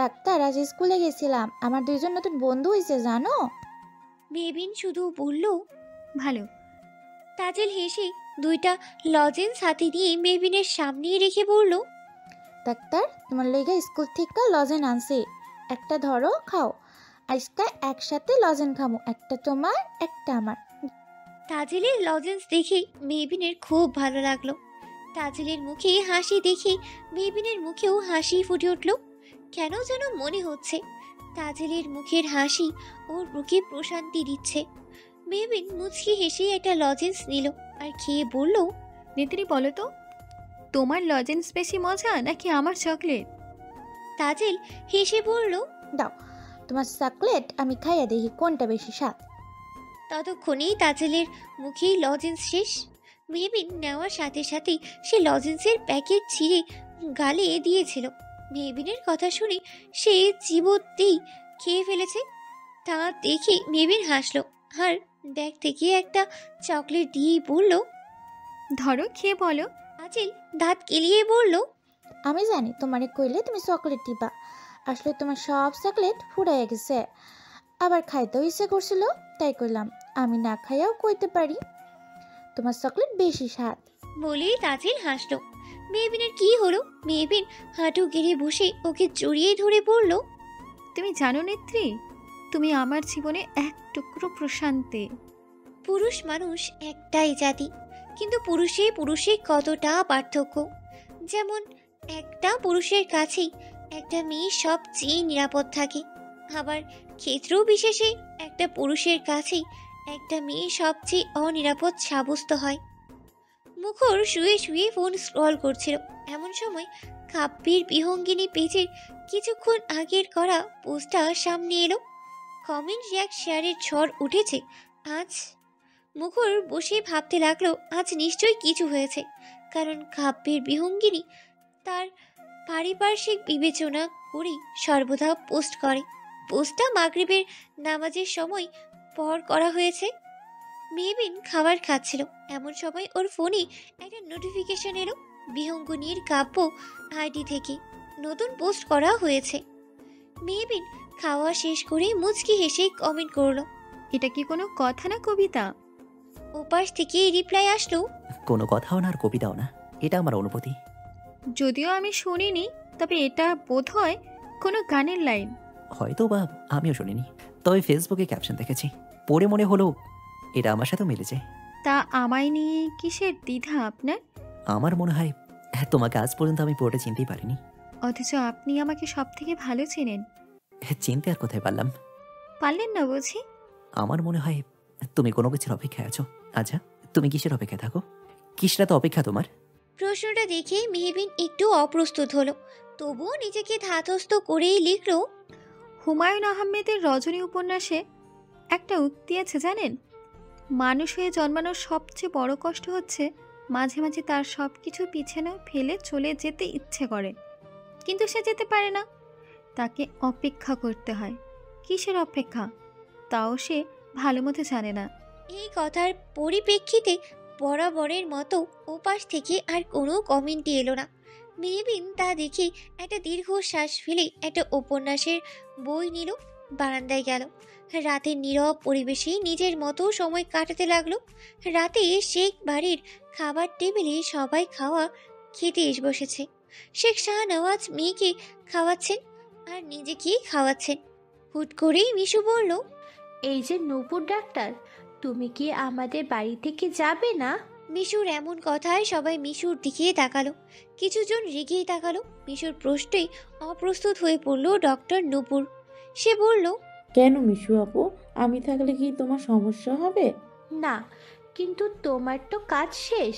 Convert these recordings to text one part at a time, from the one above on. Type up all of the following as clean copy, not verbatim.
Doctor, আজ স্কুলে গেছিলাম, আমার দুইজন নতুন বন্ধু হয়েছে জানো। মেহবিন শুধু বলল, ভালো। তাজেল হেসে দুইটা লজেন্স হাতে দিয়ে মেহবিনের সামনে রেখে বলল, ডাক্তার, তোমার লেগে স্কুল থেকে লজেন আনছি, একটা ধরো, খাও। আজকে একসাথে লজেন খামো, একটা তোমার একটা আমার। তাজেলের লজেন্স দেখে মেহবিনের খুব ভালো লাগলো। তাজেলের মুখে হাসি দেখে মেহবিনের মুখেও হাসি ফুটে উঠল। কেন যেন মনে হচ্ছে তাজেলের মুখের হাসি ওর বুকে প্রশান্তি দিচ্ছে। মেহবিন মুচকি হেসে একটা লজেন্স নিল আর খেয়ে বলল, নেত্রী বলো তো, তোমার লজেন্স বেশি মজা নাকি আমার চকলেট? তাজেল হেসে বলল, দাও তোমার চকলেট আমি খাইয়া দেখি কোনটা বেশি স্বাদ। ততক্ষণেই তাজেলের মুখেই লজেন্স শেষ। মেহবিন নেওয়ার সাথে সাথেই সে লজেন্সের প্যাকেট ছিঁড়ে গালে দিয়েছিল। মেহবিনের কথা শুনে সে চিবোতেই খেয়ে ফেলেছে। তা দেখে মেহবিন হাসলো আর ব্যাগ থেকে একটা চকলেট দিয়েই বলল, ধরো, খেয়ে বলো। তাজেল দাঁত কেলিয়ে বলল, আমি জানি তোমারে কইলে তুমি চকলেট দিবা, আসলে তোমার সব চকলেট ফুরাইয়া গেছে, আবার খাইতেও ইচ্ছে করছিল, তাই কইলাম আমি না খাইয়াও কইতে পারি তোমার চকলেট বেশি স্বাদ। বলেই তাজেল হাসলো। মেহবিনের কি হলো? মেহবিন হাঁটু গেড়ে বসে ওকে জড়িয়ে ধরে বলল, তুমি জানো নেত্রী, তুমি আমার জীবনে এক টুকরো প্রশান্তি। পুরুষ মানুষ একটাই জাতি, কিন্তু পুরুষে পুরুষে কতটা পার্থক্য। যেমন একটা পুরুষের কাছেই একটা মেয়ে সবচেয়ে নিরাপদ থাকে, আবার ক্ষেত্র বিশেষে একটা পুরুষের কাছেই একটা মেয়ে সবচেয়ে অনিরাপদ সাব্যস্ত হয়। মুখর শুয়ে শুয়ে ফোন স্ক্রল করছিল, এমন সময় কাব্যের বিহঙ্গিনী পেজের কিছুক্ষণ আগের করা পোস্টটা সামনে এলো। কমেন্ট শেয়ারের ঝড় উঠেছে আজ। মুখর বসে ভাবতে লাগলো আজ নিশ্চয়ই কিছু হয়েছে, কারণ কাব্যের বিহঙ্গিনী তার পারিপার্শ্বিক বিবেচনা করেই সর্বদা পোস্ট করে। পোস্টটা মাগরিবের নামাজের সময় পর করা হয়েছে। মেহবিন খাবার খাচ্ছিল, এমন সময় ওর ফোনে একটা নোটিফিকেশন এলো বিহঙ্গিনীর কাব্য আইডি থেকে নতুন পোস্ট করা হয়েছে। মেহবিন খাওয়া শেষ করে মুচকি হেসে কমেন্ট করলো। এটা কি কোনো কথা না কবিতা? ওপাশ থেকে রিপ্লাই আসলো, কোনো কথাও না আর কবিতাও না, এটা আমার অনুভূতি। যদিও আমি শুনিনি, তবে এটা বোধ হয় কোনো গানের লাইন। হয়তো বা আমিও শুনিনি, তবে ফেসবুকে ক্যাপশন দেখেছি, পড়ে মনে হলো এটা আমার সাথেও মিলেছে। তা আমায় নিয়ে কিসের দ্বিধা আপনার? আমার মনে হয় তোমাকে আজ পর্যন্ত আমি পড়ে চিনতেই পারিনি, অথচ আপনি আমাকে সব থেকে ভালো চেনেন। চিনতে আর কোথায় পারলাম? পারলেন না বুঝি? আমার মনে হয় তুমি কোনো কিছুর অপেক্ষায় আছো। আচ্ছা, তুমি কিসের অপেক্ষায় থাকো? কিসরা তো অপেক্ষা তোমার? প্রশ্নটা দেখে মেহবিন একটু অপ্রস্তুত হলো, তবুও নিজেকে ধাতস্থ করেই লিখলো, হুমায়ুন আহমেদের রজনী উপন্যাসে একটা উক্তি আছে জানেন, মানুষ হয়ে জন্মানোর সবচেয়ে বড় কষ্ট হচ্ছে মাঝে মাঝে তার সব কিছু পিছনে ফেলে চলে যেতে ইচ্ছে করে, কিন্তু সে যেতে পারে না, তাকে অপেক্ষা করতে হয়। কিসের অপেক্ষা তাও সে ভালো মতো জানে না। এই কথার পরিপ্রেক্ষিতে বরাবরের মতো ওপাশ থেকে আর কোনো কমেন্টই এলো না। মেহবিন তা দেখে একটা দীর্ঘশ্বাস ফেলে একটা উপন্যাসের বই নিল, বারান্দায় গেল। রাতের নীরব পরিবেশে নিজের মতো সময় কাটাতে লাগলো। রাতে শেখ বাড়ির খাবার টেবিলে সবাই খেতে এসে বসেছে। শেখ শাহনওয়াজ মেয়েকে খাওয়াচ্ছেন আর নিজেকে খাওয়াচ্ছেন। হুট করেই মিশু বলল, এই যে নূপুর ডাক্তার, তুমি কি আমাদের বাড়ি থেকে যাবে না? মিশুর এমন কথায় সবাই মিশুর দিকে তাকালো। কিছুজন রেগেই তাকালো। মিশুর প্রশ্নে অপ্রস্তুত হয়ে পড়ল ডক্টর নূপুর। সে বলল, কেন মিশু আপু, আমি থাকলে কি তোমার সমস্যা হবে? না, কিন্তু তোমার তো কাজ শেষ,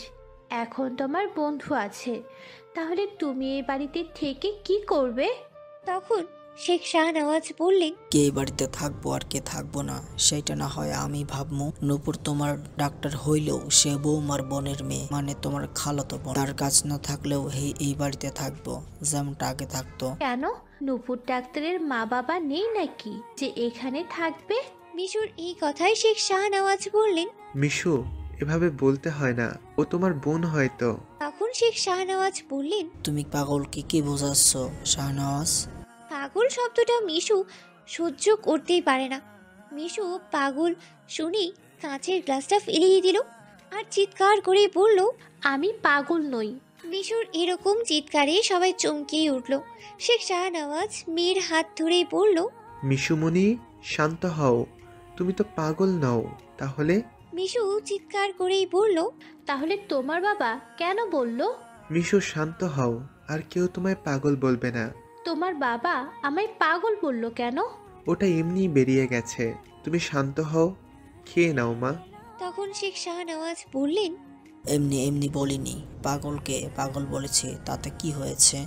এখন তোমার বন্ধু আছে, তাহলে তুমি এই বাড়িতে থেকে কি করবে? তখন শেখ শাহনওয়াজ বললেন, কে বাড়িতে থাকবো আর কে থাকবো না সেটা না হয় আমি ভাবমু। নূপুর তোমার ডাক্তার হইলেও সে বৌমার বোনের মেয়ে, মানে তোমার খালাতো বোন। তার কাজ না থাকলেও এই বাড়িতে থাকবো যেমনটা আগে থাকতো। কেন, নূপুর ডাক্তারের মা বাবা নেই নাকি যে এখানে থাকবে? মিশুর এই কথায় শেখ শাহনওয়াজ বললেন, মিশু, এভাবে বলতে হয় না, ও তোমার বোন হয়তো। তখন শেখ শাহনওয়াজ বললেন, তুমি পাগলকে কি বোঝাচ্ছ শাহনওয়াজ? পাগল শব্দটা মিশু সহ্য করতেই পারে না। মিশু পাগল শুনে কাঁচের গ্লাসটা ফেলিয়ে দিল আর চিৎকার করে বলল, আমি পাগল নই। মিশুর এরকম চিৎকারে সবাই চমকেই উঠল। শেখ শাহনওয়াজ মেয়ের হাত ধরেই বলল, মিশুমণি, শান্ত হও, তুমি তো পাগল নও। তাহলে? মিশু চিৎকার করেই বলল, তাহলে তোমার বাবা কেন বলল? মিশু, শান্ত হও, আর কেউ তোমায় পাগল বলবে না। তোমার বাবা আমায় পাগল বলল কেন? ওটা এমনি বেরিয়ে গেছে, তুমি শান্ত হও, খেয়ে নাও মা। তখন শেখ শাহনওয়াজ বললেন, এমনি এমনি বলিনি, পাগলকে পাগল বলেছি, তাতে কি হয়েছে?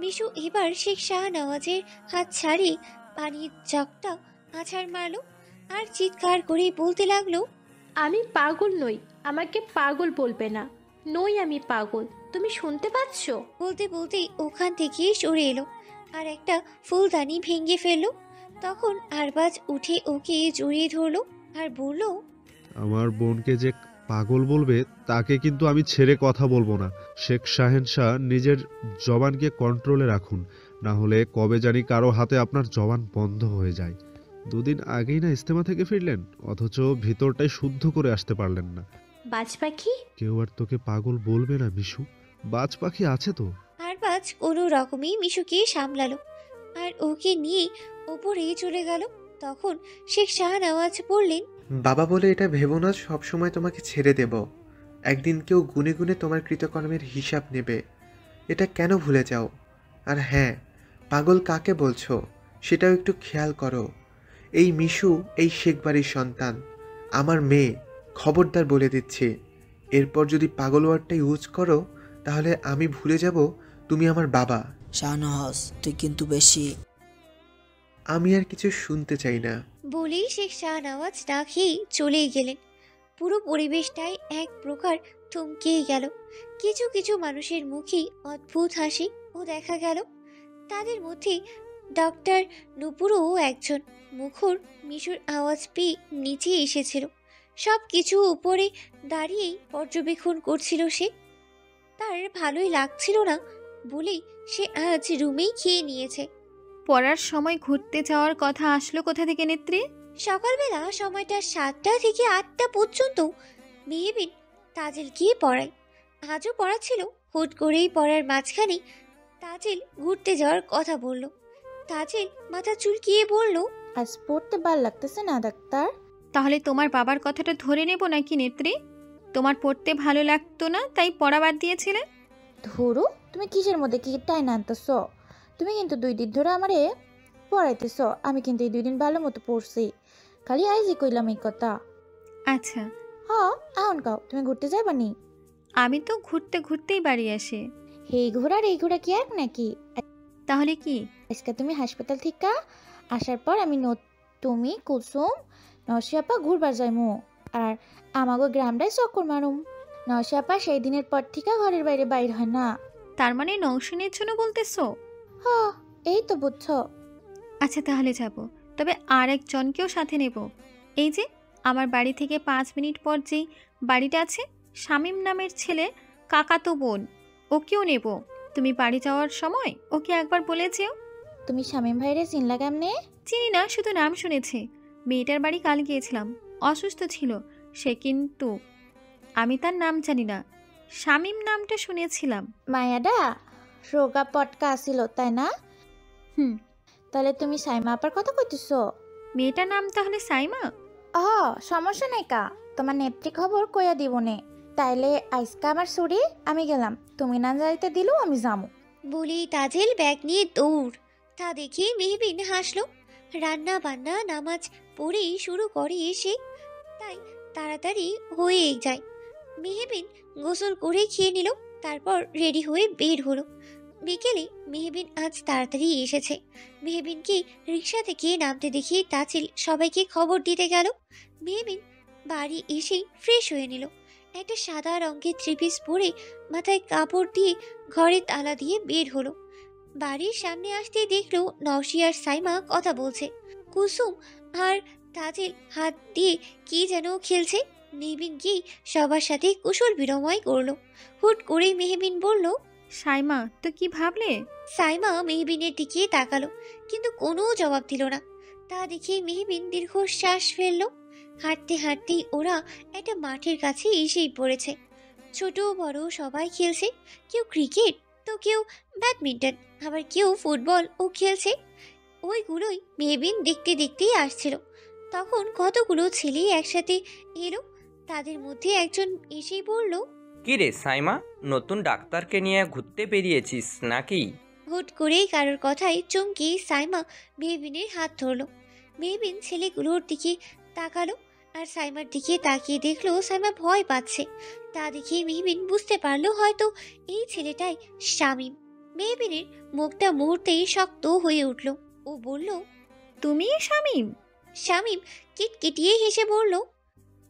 মিশু এবার শেখ শাহনওয়াজের হাত ছাড়িয়ে পানির জগটা আছাড় মারল আর চিৎকার করে বলতে লাগলো, আমি পাগল নই, আমাকে পাগল বলবে না। নই আমি পাগল, তুমি শুনতে পাচ্ছ? বলতে বলতেই ওখান থেকে সরে এলো আর একটা ফুলদানি ভেঙে ফেললো। তখন আরবাজ উঠে ওকে জড়িয়ে ধরলো আর বলল, আমার বোনকে যে পাগল বলবে তাকে কিন্তু আমি ছেড়ে কথা বলবো না। শেখ শাহেনশাহ, নিজের জবানকে কন্ট্রোলে রাখুন, না হলে কবে জানি কারো হাতে আপনার জবান বন্ধ হয়ে যায়। দুদিন আগেই না ইস্তেমা থেকে ফিরলেন, অথচ ভিতরটাই শুদ্ধ করে আসতে পারলেন না। বাজ পাখি? কেউ আর তোকে পাগল বলবে না মিশু, বাজ পাখি আছে তো। আরবাজ কোনো রকমই মিশুকে সামলালো আর ওকে নিয়ে ওপরে চলে গেল। তখন শেখ শাহনওয়াজ বললেন, বাবা বলে এটা ভেবো না সবসময় তোমাকে ছেড়ে দেব। একদিন কেউ গুনে গুনে তোমার কৃতকর্মের হিসাব নেবে, এটা কেন ভুলে যাও? আর হ্যাঁ, পাগল কাকে বলছো সেটাও একটু খেয়াল করো। এই মিশু এই শেখ বাড়ির সন্তান, আমার মেয়ে। খবরদার বলে দিচ্ছি, এরপর যদি পাগল ওয়ার্ডটা ইউজ করো তাহলে আমি ভুলে যাব তুমি আমার বাবা। শাহনওয়াজ, তুই কিন্তু বেশি। আমি আর কিছু শুনতে চাই না। বলেই শেখ শাহনওয়াজ না খেয়েই চলেই গেলেন। পুরো পরিবেশটাই এক প্রকার থমকেই গেল। কিছু কিছু মানুষের মুখে অদ্ভুত হাসি ও দেখা গেল। তাদের মধ্যে ডক্টর নুপুরও একজন। মুখর মিশুর আওয়াজ পেয়ে নিচে এসেছিল। সব কিছু উপরে দাঁড়িয়েই পর্যবেক্ষণ করছিল সে। তার ভালোই লাগছিল না বলেই সে আজ রুমেই খেয়ে নিয়েছে। পড়ার সময় ঘুরতে যাওয়ার কথা আসলো কোথা থেকে নেত্রী? সকালবেলা সময়টা 7টা থেকে 8টা পর্যন্ত মেহবিন তাজেলকে পড়ায়। আজও পড়াচ্ছিল। হুট করেই পড়ার মাঝখানে তাজেল ঘুরতে যাওয়ার কথা বলল। তাজেল মাথা চুলকিয়ে বলল, আজ পড়তে ভাল লাগতেছে না ডাক্তার। তাহলে তোমার বাবার কথাটা ধরে নেব নাকি নেত্রী? তোমার পড়তে ভালো লাগতো না তাই পড়া বাদ দিয়েছিলে? ধরো, তুমি কিসের মধ্যে কি টাইন আনতেছ? তুমি কিন্তু 2 দিন ধরে আমারে পড়াইতেছ, আমি কিন্তু এই 2 দিন ভালো মতো পড়ছি, খালি আইজি কইলাম এই কথা। আচ্ছা, হ, এখন কাও তুমি ঘুরতে যাবা নি? আমি তো ঘুরতে ঘুরতেই বাড়ি আসি। এই ঘোড়া কি এক নাকি? তাহলে কি? আজকে তুমি হাসপাতাল থেকে আসার পর তুমি কুসুম নসিয়াপা ঘুরবার যাইমু, আর আমাগো গ্রামটাই চক্কর মারুম। নসিয়াপা সেই দিনের পর থেকে ঘরের বাইরে বাইর হয় না। তার মানে নংশনের জন্য বলতেছো? হ, এই তো বুঝছো। আচ্ছা তাহলে যাব, তবে আর একজনকেও সাথে নেব। এই যে আমার বাড়ি থেকে 5 মিনিট পর যেই বাড়িটা আছে, শামীম নামের ছেলে কাকাতো বোন, ওকেও নেব। তুমি বাড়ি যাওয়ার সময় ওকে একবার বলে যেও। তুমি শামীম ভাইরে চিনলা কেমনে? চিনি না, শুধু নাম শুনেছি। মেয়েটার বাড়ি কাল গিয়েছিলাম, অসুস্থ ছিল সে, কিন্তু আমি তার নাম জানি না। শামীম নামটা শুনেছিলাম। মায়াডা রোগা পটকা আসিল তাই না? হুম। তাহলে তুমি সাইমা আপার কথা কইতেছো? মেয়েটার নাম তাহলে সাইমা? সমস্যা নাই কা, তোমার নেত্রী খবর কইয়া দিবনে। তাইলে আজকে আমার ছুটি, আমি গেলাম। তুমি না যাইতে দিলেও আমি যামু। বলেই তাজেল ব্যাগ নিয়ে দৌড়। তা দেখে মেহবিন হাসলো। রান্না বান্না নামাজ পড়েই শুরু করে এসে, তাই তাড়াতাড়ি হয়েই যায়। মেহবিন গোসল করে খেয়ে নিল, তারপর রেডি হয়ে বের হলো। বিকেলে মেহবিন আজ তাড়াতাড়ি এসেছে। মেহবিনকে রিক্সা থেকে নামতে দেখে তাজিল সবাইকে খবর দিতে গেল। মেহবিন বাড়ি এসেই ফ্রেশ হয়ে নিল। একটা সাদা রঙের 3 পিস পরে মাথায় কাপড় দিয়ে ঘরে তালা দিয়ে বের হলো। বাড়ির সামনে আসতেই দেখলো নওশি আর সাইমা কথা বলছে। কুসুম আর তাজিল হাত দিয়ে কি যেন খেলছে। মেহবিন গিয়ে সবার সাথে কুশল বিনিময় করলো। হুট করে মেহবিন বলল, সাইমা তো কি ভাবলে? সাইমা মেহবিনের দিকে তাকালো, কিন্তু কোনো জবাব দিল না। তা দেখে মেহবিন দীর্ঘশ্বাস ফেললো। হাঁটতে হাঁটতেই ওরা একটা মাঠের কাছে এসেই পড়েছে। ছোট বড় সবাই খেলছে, কেউ ক্রিকেট তো কেউ ব্যাডমিন্টন, আবার কেউ ফুটবল ও খেলছে। ওইগুলোই মেহবিন দেখতে দেখতেই আসছিল। তখন কতগুলো ছেলে একসাথে এলো। তাদের মধ্যে একজন এসেই বলল, কি রে সাইমা, নতুন ডাক্তারকে নিয়ে ঘুরতে বেরিয়েছিস নাকি? হুট করেই কারোর কথায় চমকে সাইমা মেহবিনের হাত ধরলো। মেহবিন ছেলেগুলোর দিকে তাকালো, আর সাইমার দিকে তাকিয়ে দেখলো সাইমা ভয় পাচ্ছে। তা দেখে মেহবিন বুঝতে পারলো হয়তো এই ছেলেটাই শামীম। মেহবিনের মুখটা মুহূর্তেই শক্ত হয়ে উঠল। ও বলল, তুমি শামীম? শামীম কিটকিটিয়ে হেসে বলল,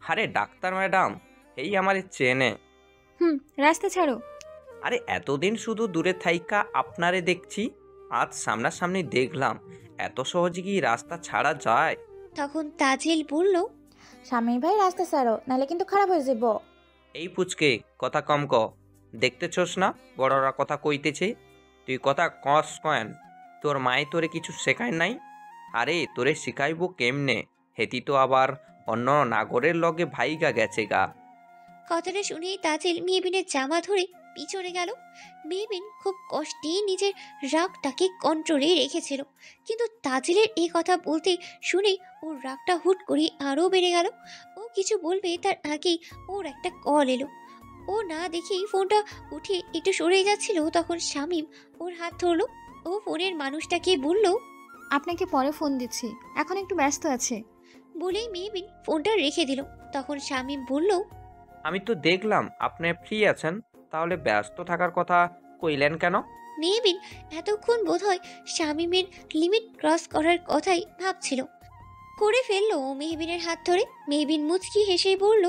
আরে ডাক্তার ম্যাডাম, এই আমার চেনে। রাস্তা ছাড়ো। আরে এতদিন শুধু দূরে থাইকা আপনারে দেখছি, আজ সামনাসামনি দেখলাম। এত সহজে কি রাস্তা ছাড়া যায়? তখন তাজেল বলল, স্বামী ভাই রাস্তা ছাড়ো, নাহলে কিন্তু খারাপ হয়ে যাব। এই পুচকে কথা কম ক, দেখতেছস না বড়রা কথা কইতেছে, তুই কথা কস কয়েন? তোর মায়ে তোরে কিছু শেখায় নাই? আরে তোরে শিখাইবো কেমনে, হেতি তো আবার অন্য নাগরের লগে ভাইগা গেছে গা। কথাটা শুনেই তাজেল মেহবিনের জামা ধরে পিছনে গেল। মেহবিন খুব কষ্টেই নিজের রাগটাকে কন্ট্রোলে রেখেছিল, কিন্তু তাজেলের এই কথা বলতে শুনে ওর রাগটা হুট করে আরও বেড়ে গেল। ও কিছু বলবে তার আগেই ওর একটা কল এলো। ও না দেখেই ফোনটা উঠে একটু সরে যাচ্ছিল, তখন শামীম ওর হাত ধরলো। ও ফোনের মানুষটাকে বলল, আপনাকে পরে ফোন দিচ্ছি, এখন একটু ব্যস্ত আছে। বলেই মেহবিন ফোনটা রেখে দিল। তখন শামীম বলল, আমি তো দেখলাম আপনি ফ্রি আছেন, তাহলে ব্যস্ত থাকার কথা কইলেন কেন? মেহবিন এতক্ষণ বোধহয় শামীমের লিমিট ক্রস করার কথাই ভাবছিল। করে ফেললো মেহবিনের হাত ধরে। মেহবিন মুচকি হেসেই বলল,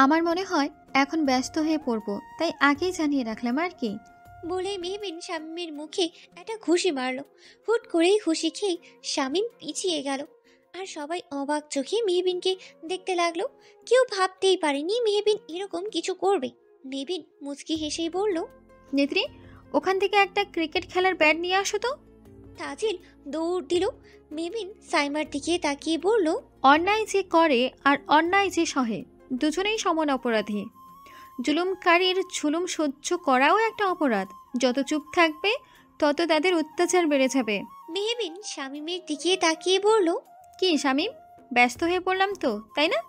আমার মনে হয় এখন ব্যস্ত হয়ে পড়বো, তাই আগেই জানিয়ে রাখলাম আর কি। বলে মেহবিন শামীমের মুখে একটা ঘুষি মারল। হুট করেই ঘুষি খেয়ে শামীম পিছিয়ে গেল, আর সবাই অবাক চোখে মেহবিনকে দেখতে লাগলো। কেউ ভাবতেই পারেনি মেহবিন এরকম কিছু করবে। মেহবিন মুচকি হেসেই বলল, নেত্রী, ওখান থেকে একটা ক্রিকেট খেলার ব্যাট নিয়ে আসো তো। তাজিল দৌড় দিল। মেহবিন সাইমার দিকে তাকিয়ে বলল, অন্যায় যে করে আর অন্যায় যে সহে, দুজনেই সমান অপরাধী। জুলুমকারীর জুলুম সহ্য করাও একটা অপরাধ। যত চুপ থাকবে তত তাদের অত্যাচার বেড়ে যাবে। মেহবিন শামীমের দিকে তাকিয়ে বলল, কি শামীম, ব্যস্ত হয়ে পড়লাম তো, তাই না?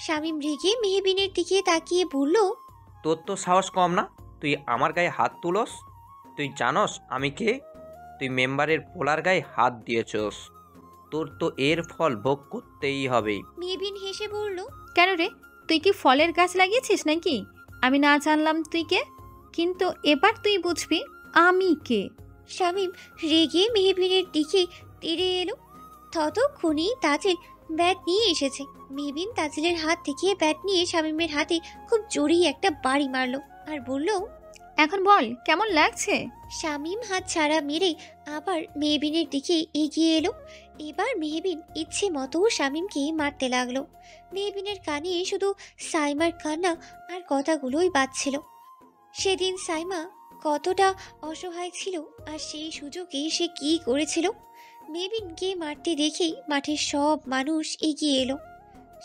শামীম রেগে মেহবিনের দিকে তাকিয়ে বলল, তোর তো সাহস কম না, তুই আমার গায়ে হাত তুলস? তুই জানস আমি কে? তুই মেম্বারের পোলার গায়ে হাত দিয়েছস, তোর তো এর ফল ভোগ করতেই হবে। মেহবিন হেসে বলল, কেন রে, তুই কি ফলের গাছ লাগিয়েছিস নাকি? আমি না জানলাম তুই কে, কিন্তু এবার তুই বুঝবি আমি কে। শামীম রেগে মেহবিনের দিকে তেড়ে এলো। ততক্ষণেই তাজিল ব্যাট নিয়ে এসেছে। মেহবিন তাজিলের হাত থেকে ব্যাট নিয়ে শামীমের হাতে খুব জোরেই একটা বাড়ি মারলো, আর বলল, এখন বল কেমন লাগছে? শামীম হাত ছাড়া মেরে আবার মেহবিনের দিকে এগিয়ে এলো। এবার মেহবিন ইচ্ছে মতো শামীমকে মারতে লাগলো। মেহবিনের কানে শুধু সাইমার কান্না আর কথাগুলোই বাজছিল। সেদিন সাইমা কতটা অসহায় ছিল, আর সেই সুযোগে সে কি করেছিল। মেহবিনকে মারতে দেখেই মাঠের সব মানুষ এগিয়ে এলো।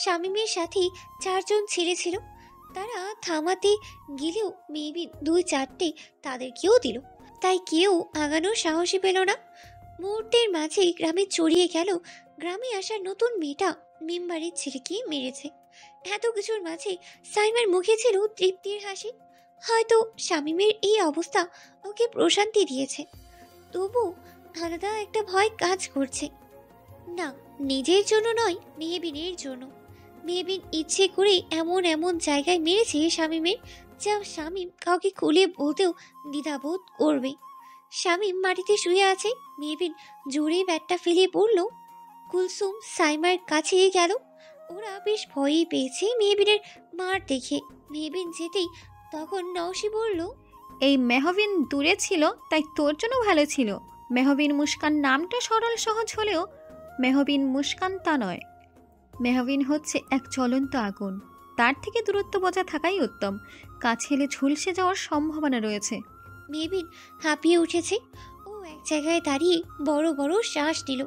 শামীমের সাথে 4 জন ছেলে ছিল। তারা থামাতে গেলেও মেহবিন 2-4টে তাদেরকেও দিল, তাই কেউ আগানোর সাহসী পেল না। মুহূর্তের মাঝেই গ্রামে ছড়িয়ে গেল গ্রামে আসার নতুন মেয়েটা মেম্বারের ছেলেকে মেরেছে। এত কিছুর মাঝে সাইমার মুখে ছিল তৃপ্তির হাসি। হয়তো শামীমের এই অবস্থা ওকে প্রশান্তি দিয়েছে, তবু আলাদা একটা ভয় কাজ করছে। না, নিজের জন্য নয়, মেহবিনের জন্য। মেহবিন ইচ্ছে করে এমন এমন জায়গায় মেরেছে শামীমের, যা শামীম কাউকে খুলে বলতেও দ্বিধাবোধ করবে। শামীম মাটিতে শুয়ে আছে। মেহবিন জোরে ব্যাটটা ফেলে পড়ল। কুলসুম সাইমার কাছে গেল। ওরা বেশ ভয়ই পেয়েছে মেহবিনের মার দেখে। মেহবিন যেতেই তখন নওশি বলল, এই মেহবিন দূরে ছিল তাই তোর জন্য ভালো ছিল। মেহবিন মুস্কান নামটা সরল সহজ হলেও মেহবিন মুস্কান তা নয়। মেহবিন হচ্ছে এক জ্বলন্ত আগুন, তার থেকে দূরত্ব বজায় থাকাই উত্তম। কাছে এলে ঝুলসে যাওয়ার সম্ভাবনা রয়েছে। মেহবিন হাঁপিয়ে উঠেছে। এক জায়গায় দাঁড়িয়ে বড় বড় শ্বাস নিল।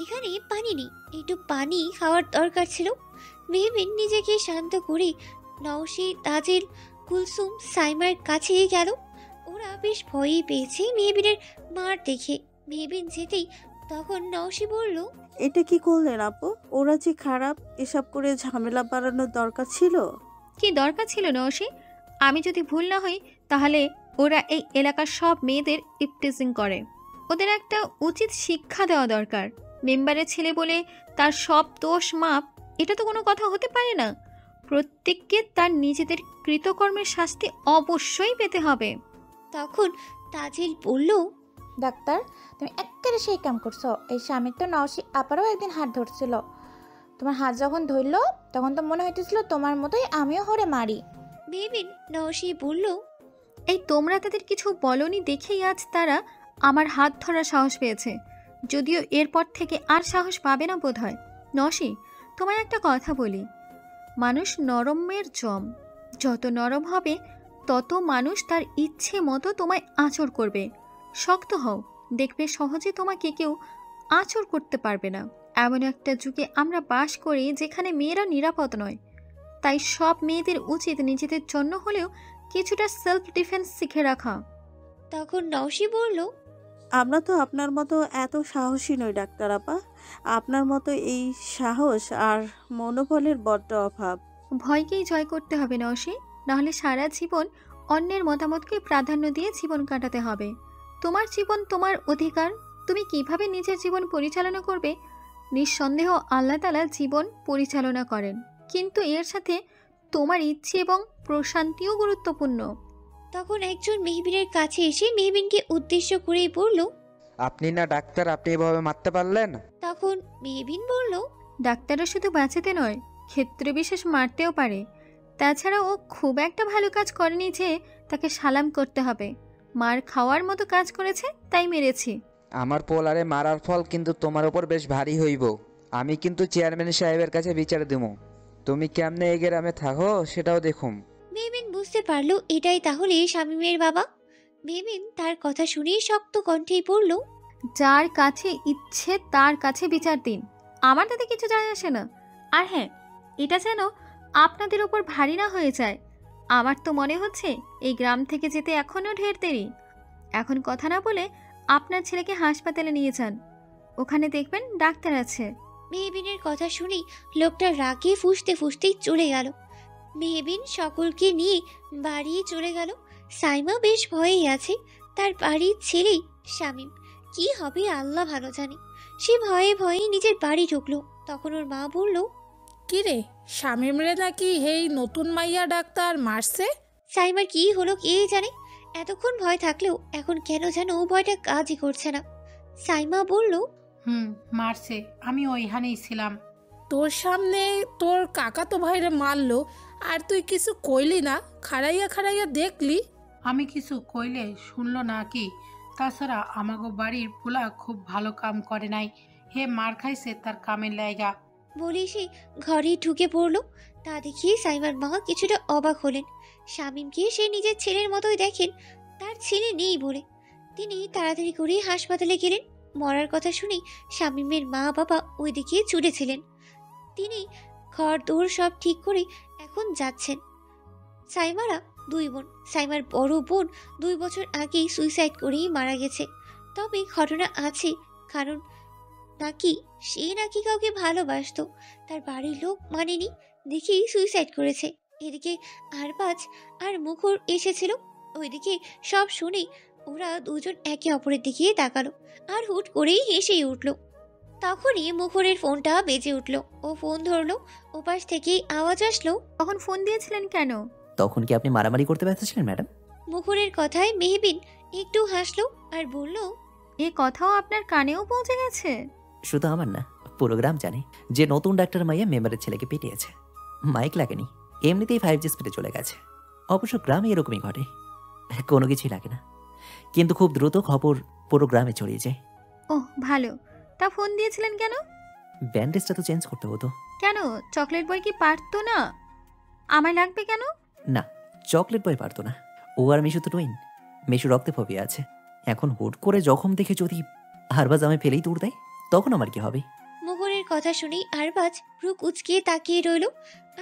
এখানে পানি নেই, একটু পানি খাওয়ার দরকার ছিল। মেহবিন নিজেকে শান্ত করে নওশী, তাজিল, কুলসুম, সাইমার কাছে গেল। ওরা বেশ ভয়ই পেয়েছে মেহবিনের মার দেখে। মেহবিন যেতেই তখন নওশী বলল, এটা কি করলেন আপু? ওরা যে খারাপ, এসব করে ঝামেলা বাড়ানোর দরকার ছিল? কি দরকার ছিল নওশী? আমি যদি ভুল না হই তাহলে ওরা এই এলাকার সব মেয়েদের ইপটিজিং করে। ওদের একটা উচিত শিক্ষা দেওয়া দরকার। মেম্বারের ছেলে বলে তার সব দোষ মাপ, এটা তো কোনো কথা হতে পারে না। প্রত্যেককে তার নিজেদের কৃতকর্মের শাস্তি অবশ্যই পেতে হবে। তখন তাজিল বলল, ডাক্তার, তুমি একেবারে সেই কাম করছো। এই স্বামীর তো নওশী আপারও একদিন হাত ধরছিল। তোমার হাত যখন ধরলো তখন তো মনে হইতেছিল তোমার মতোই আমিও হরে মারি। মেহবিন নওশী বলল, এই তোমরা তাদের কিছু বলনি দেখেই আজ তারা আমার হাত ধরার সাহস পেয়েছে। যদিও এরপর থেকে আর সাহস পাবে না বোধ হয়। নওশী, তোমায় একটা কথা বলি, মানুষ নরমের জম। যত নরম হবে তত মানুষ তার ইচ্ছে মতো তোমায় আঁচড় করবে। শক্ত হও, দেখবে সহজে তোমাকে কেউ আঁচড় করতে পারবে না। এমন একটা যুগে আমরা বাস করি যেখানে মেয়েরা নিরাপদ নয়। তাই সব মেয়েদের উচিত নিজেদের জন্য হলেও কিছুটা সেলফ ডিফেন্স শিখে রাখা। তখন নওশী বলল, আমরা তো আপনার মতো এত সাহসী নই ডাক্তার আপা। আপনার মতো এই সাহস আর মনোবলের বড্ড অভাব। ভয়কেই জয় করতে হবে নওশী, নাহলে সারা জীবন অন্যের মতামতকে প্রাধান্য দিয়ে জীবন কাটাতে হবে। তোমার জীবন তোমার অধিকার। তুমি কিভাবে নিজের জীবন পরিচালনা করবে, নিঃসন্দেহ আল্লাহ তাআলা জীবন পরিচালনা করেন, কিন্তু এর সাথে তোমার ইচ্ছে এবং প্রশান্তিও গুরুত্বপূর্ণ। তখন একজন মেহবিনের কাছে এসে মেহবিনকে উদ্দেশ্য করেই বলল, আপনি না ডাক্তার, আপনি এভাবে মারতে পারলেন? তখন মেহবিন বলল, ডাক্তাররা শুধু বাঁচাতে নয়, ক্ষেত্রে বিশেষ মারতেও পারে। তাছাড়া ও খুব একটা ভালো কাজ করেনি যে তাকে সালাম করতে হবে। মার খাওয়ার মতো কাজ করেছে, তাই মেরেছি। আমার পোলারে মারার ফল কিন্তু তোমার উপর বেশ ভারী হইব। আমি কিন্তু চেয়ারম্যান সাহেবের কাছে বিচার দেব। তুমি কেমনে এই গ্রামে থাকো সেটাও দেখুম। মেহবিন বুঝতে পারল এটাই তাহলে শামীমের বাবা। মেহবিন তার কথা শুনে শক্ত কণ্ঠেই বলল, যার কাছে ইচ্ছে তার কাছে বিচার দিন, আমার তাতে কিছু যায় আসে না। আর হ্যাঁ, এটা যেন আপনাদের ওপর ভারী না হয়ে যায়। আমার তো মনে হচ্ছে এই গ্রাম থেকে যেতে এখনও ঢের দেরি। এখন কথা না বলে আপনার ছেলেকে হাসপাতালে নিয়ে যান, ওখানে দেখবেন ডাক্তার আছে। মেহবিনের কথা শুনেই লোকটা রাগে ফুঁসতে ফুঁসতেই চলে গেল। মেহবিন সকলকে নিয়ে বাড়ি চলে গেল। সাইমা বেশ ভয়েই আছে। তার বাড়ির ছেলেই শামীম, কি হবে আল্লাহ ভালো জানে। সে ভয়ে ভয়ে নিজের বাড়ি ঢুকলো। তখন ওর মা বলল, কিরে, শামীমরে নাকি হেই নতুন মাইয়া ডাক্তার মারছে? সাইমার কি হলো কে জানে। এতক্ষণ ভয় থাকলেও এখন কেন যেন ভয়টা কাজই করছে না। সাইমা বলল, মারছে, আমি ওইখানেই ছিলাম। তোর সামনে তোর কাকা তো ভাইরে মারলো, আর তুই কিছু কইলি না? খাড়াইয়া খাড়াইয়া দেখলি। আমি কিছু কইলে শুনলো না কি? তাছাড়া আমাগো বাড়ির পোলা খুব ভালো কাম করে নাই, হে মার খাইছে তার কামের লাইগা। বলে সে ঘরে ঢুকে পড়লো। তা দেখি সাইমার মা কিছুটা অবাক হলেন। শামীমকে সে নিজের ছেলের মতোই দেখেন, তার ছেলে নেই বলে। তিনি তাড়াতাড়ি করে হাসপাতালে গেলেন। মরার কথা শুনে শামীমের মা বাবা ওইদিকে ছুটেছিলেন। তিনি ঘর দৌড় সব ঠিক করে এখন যাচ্ছেন। সাইমারা দুই বোন। সাইমার বড় বোন 2 বছর আগেই সুইসাইড করেই মারা গেছে। তবে ঘটনা আছে, কারণ নাকি সে নাকি কাউকে ভালোবাসতো, তার বাড়ির লোক মানেনি দেখেই সুইসাইড করেছে। এদিকে আরবাজ আর মুখর এসেছিল। ওইদিকে সব শুনে ওরা দুজন একে অপরের দিকে তাকালো আর হুট করেই হেসেই উঠল। তখনই মুখরের ফোনটা বেজে উঠল। ও ফোন ধরলো। ওপাশ থেকেই আওয়াজ আসলো, তখন ফোন দিয়েছিলেন কেন? তখন কি আপনি মারামারি করতে ব্যস্ত ছিলেন ম্যাডাম? মুখরের কথায় মেহবিন একটু হাসলো আর বলল, এ কথাও আপনার কানেও পৌঁছে গেছে? শুধু আমার না, পুরো গ্রাম জানে যে নতুন ডাক্তার মাইয়া মেম্বারের ছেলেকে পিটিয়েছে। মাইক লাগেনি, এমনিতেই 5G স্পিডে চলে গেছে। অবশ্য গ্রামে এরকমই ঘটে, কোনো কিছুই লাগে না, কিন্তু খুব দ্রুত খবর পুরো গ্রামে ছড়িয়ে যায়। ওহ ভালো, তা ফোন দিয়েছিলেন কেন? ব্যান্ডেজটা তো চেঞ্জ করতে হতো। কেন, চকলেট বয় কি পারতো না? আমায় লাগবে কেন? না, চকলেট বয় পারতো না। ও আর মিশু তো টুইন। মিশু রক্তে ফোবিয়া আছে, এখন হুট করে জখম দেখে যদি আরবাজ আমায় ফেলেই দৌড় দেয়, তখন আমার কি হবে? মুখরের কথা শুনেই আরবাজ ভ্রু কুচকিয়ে তাকিয়ে রইল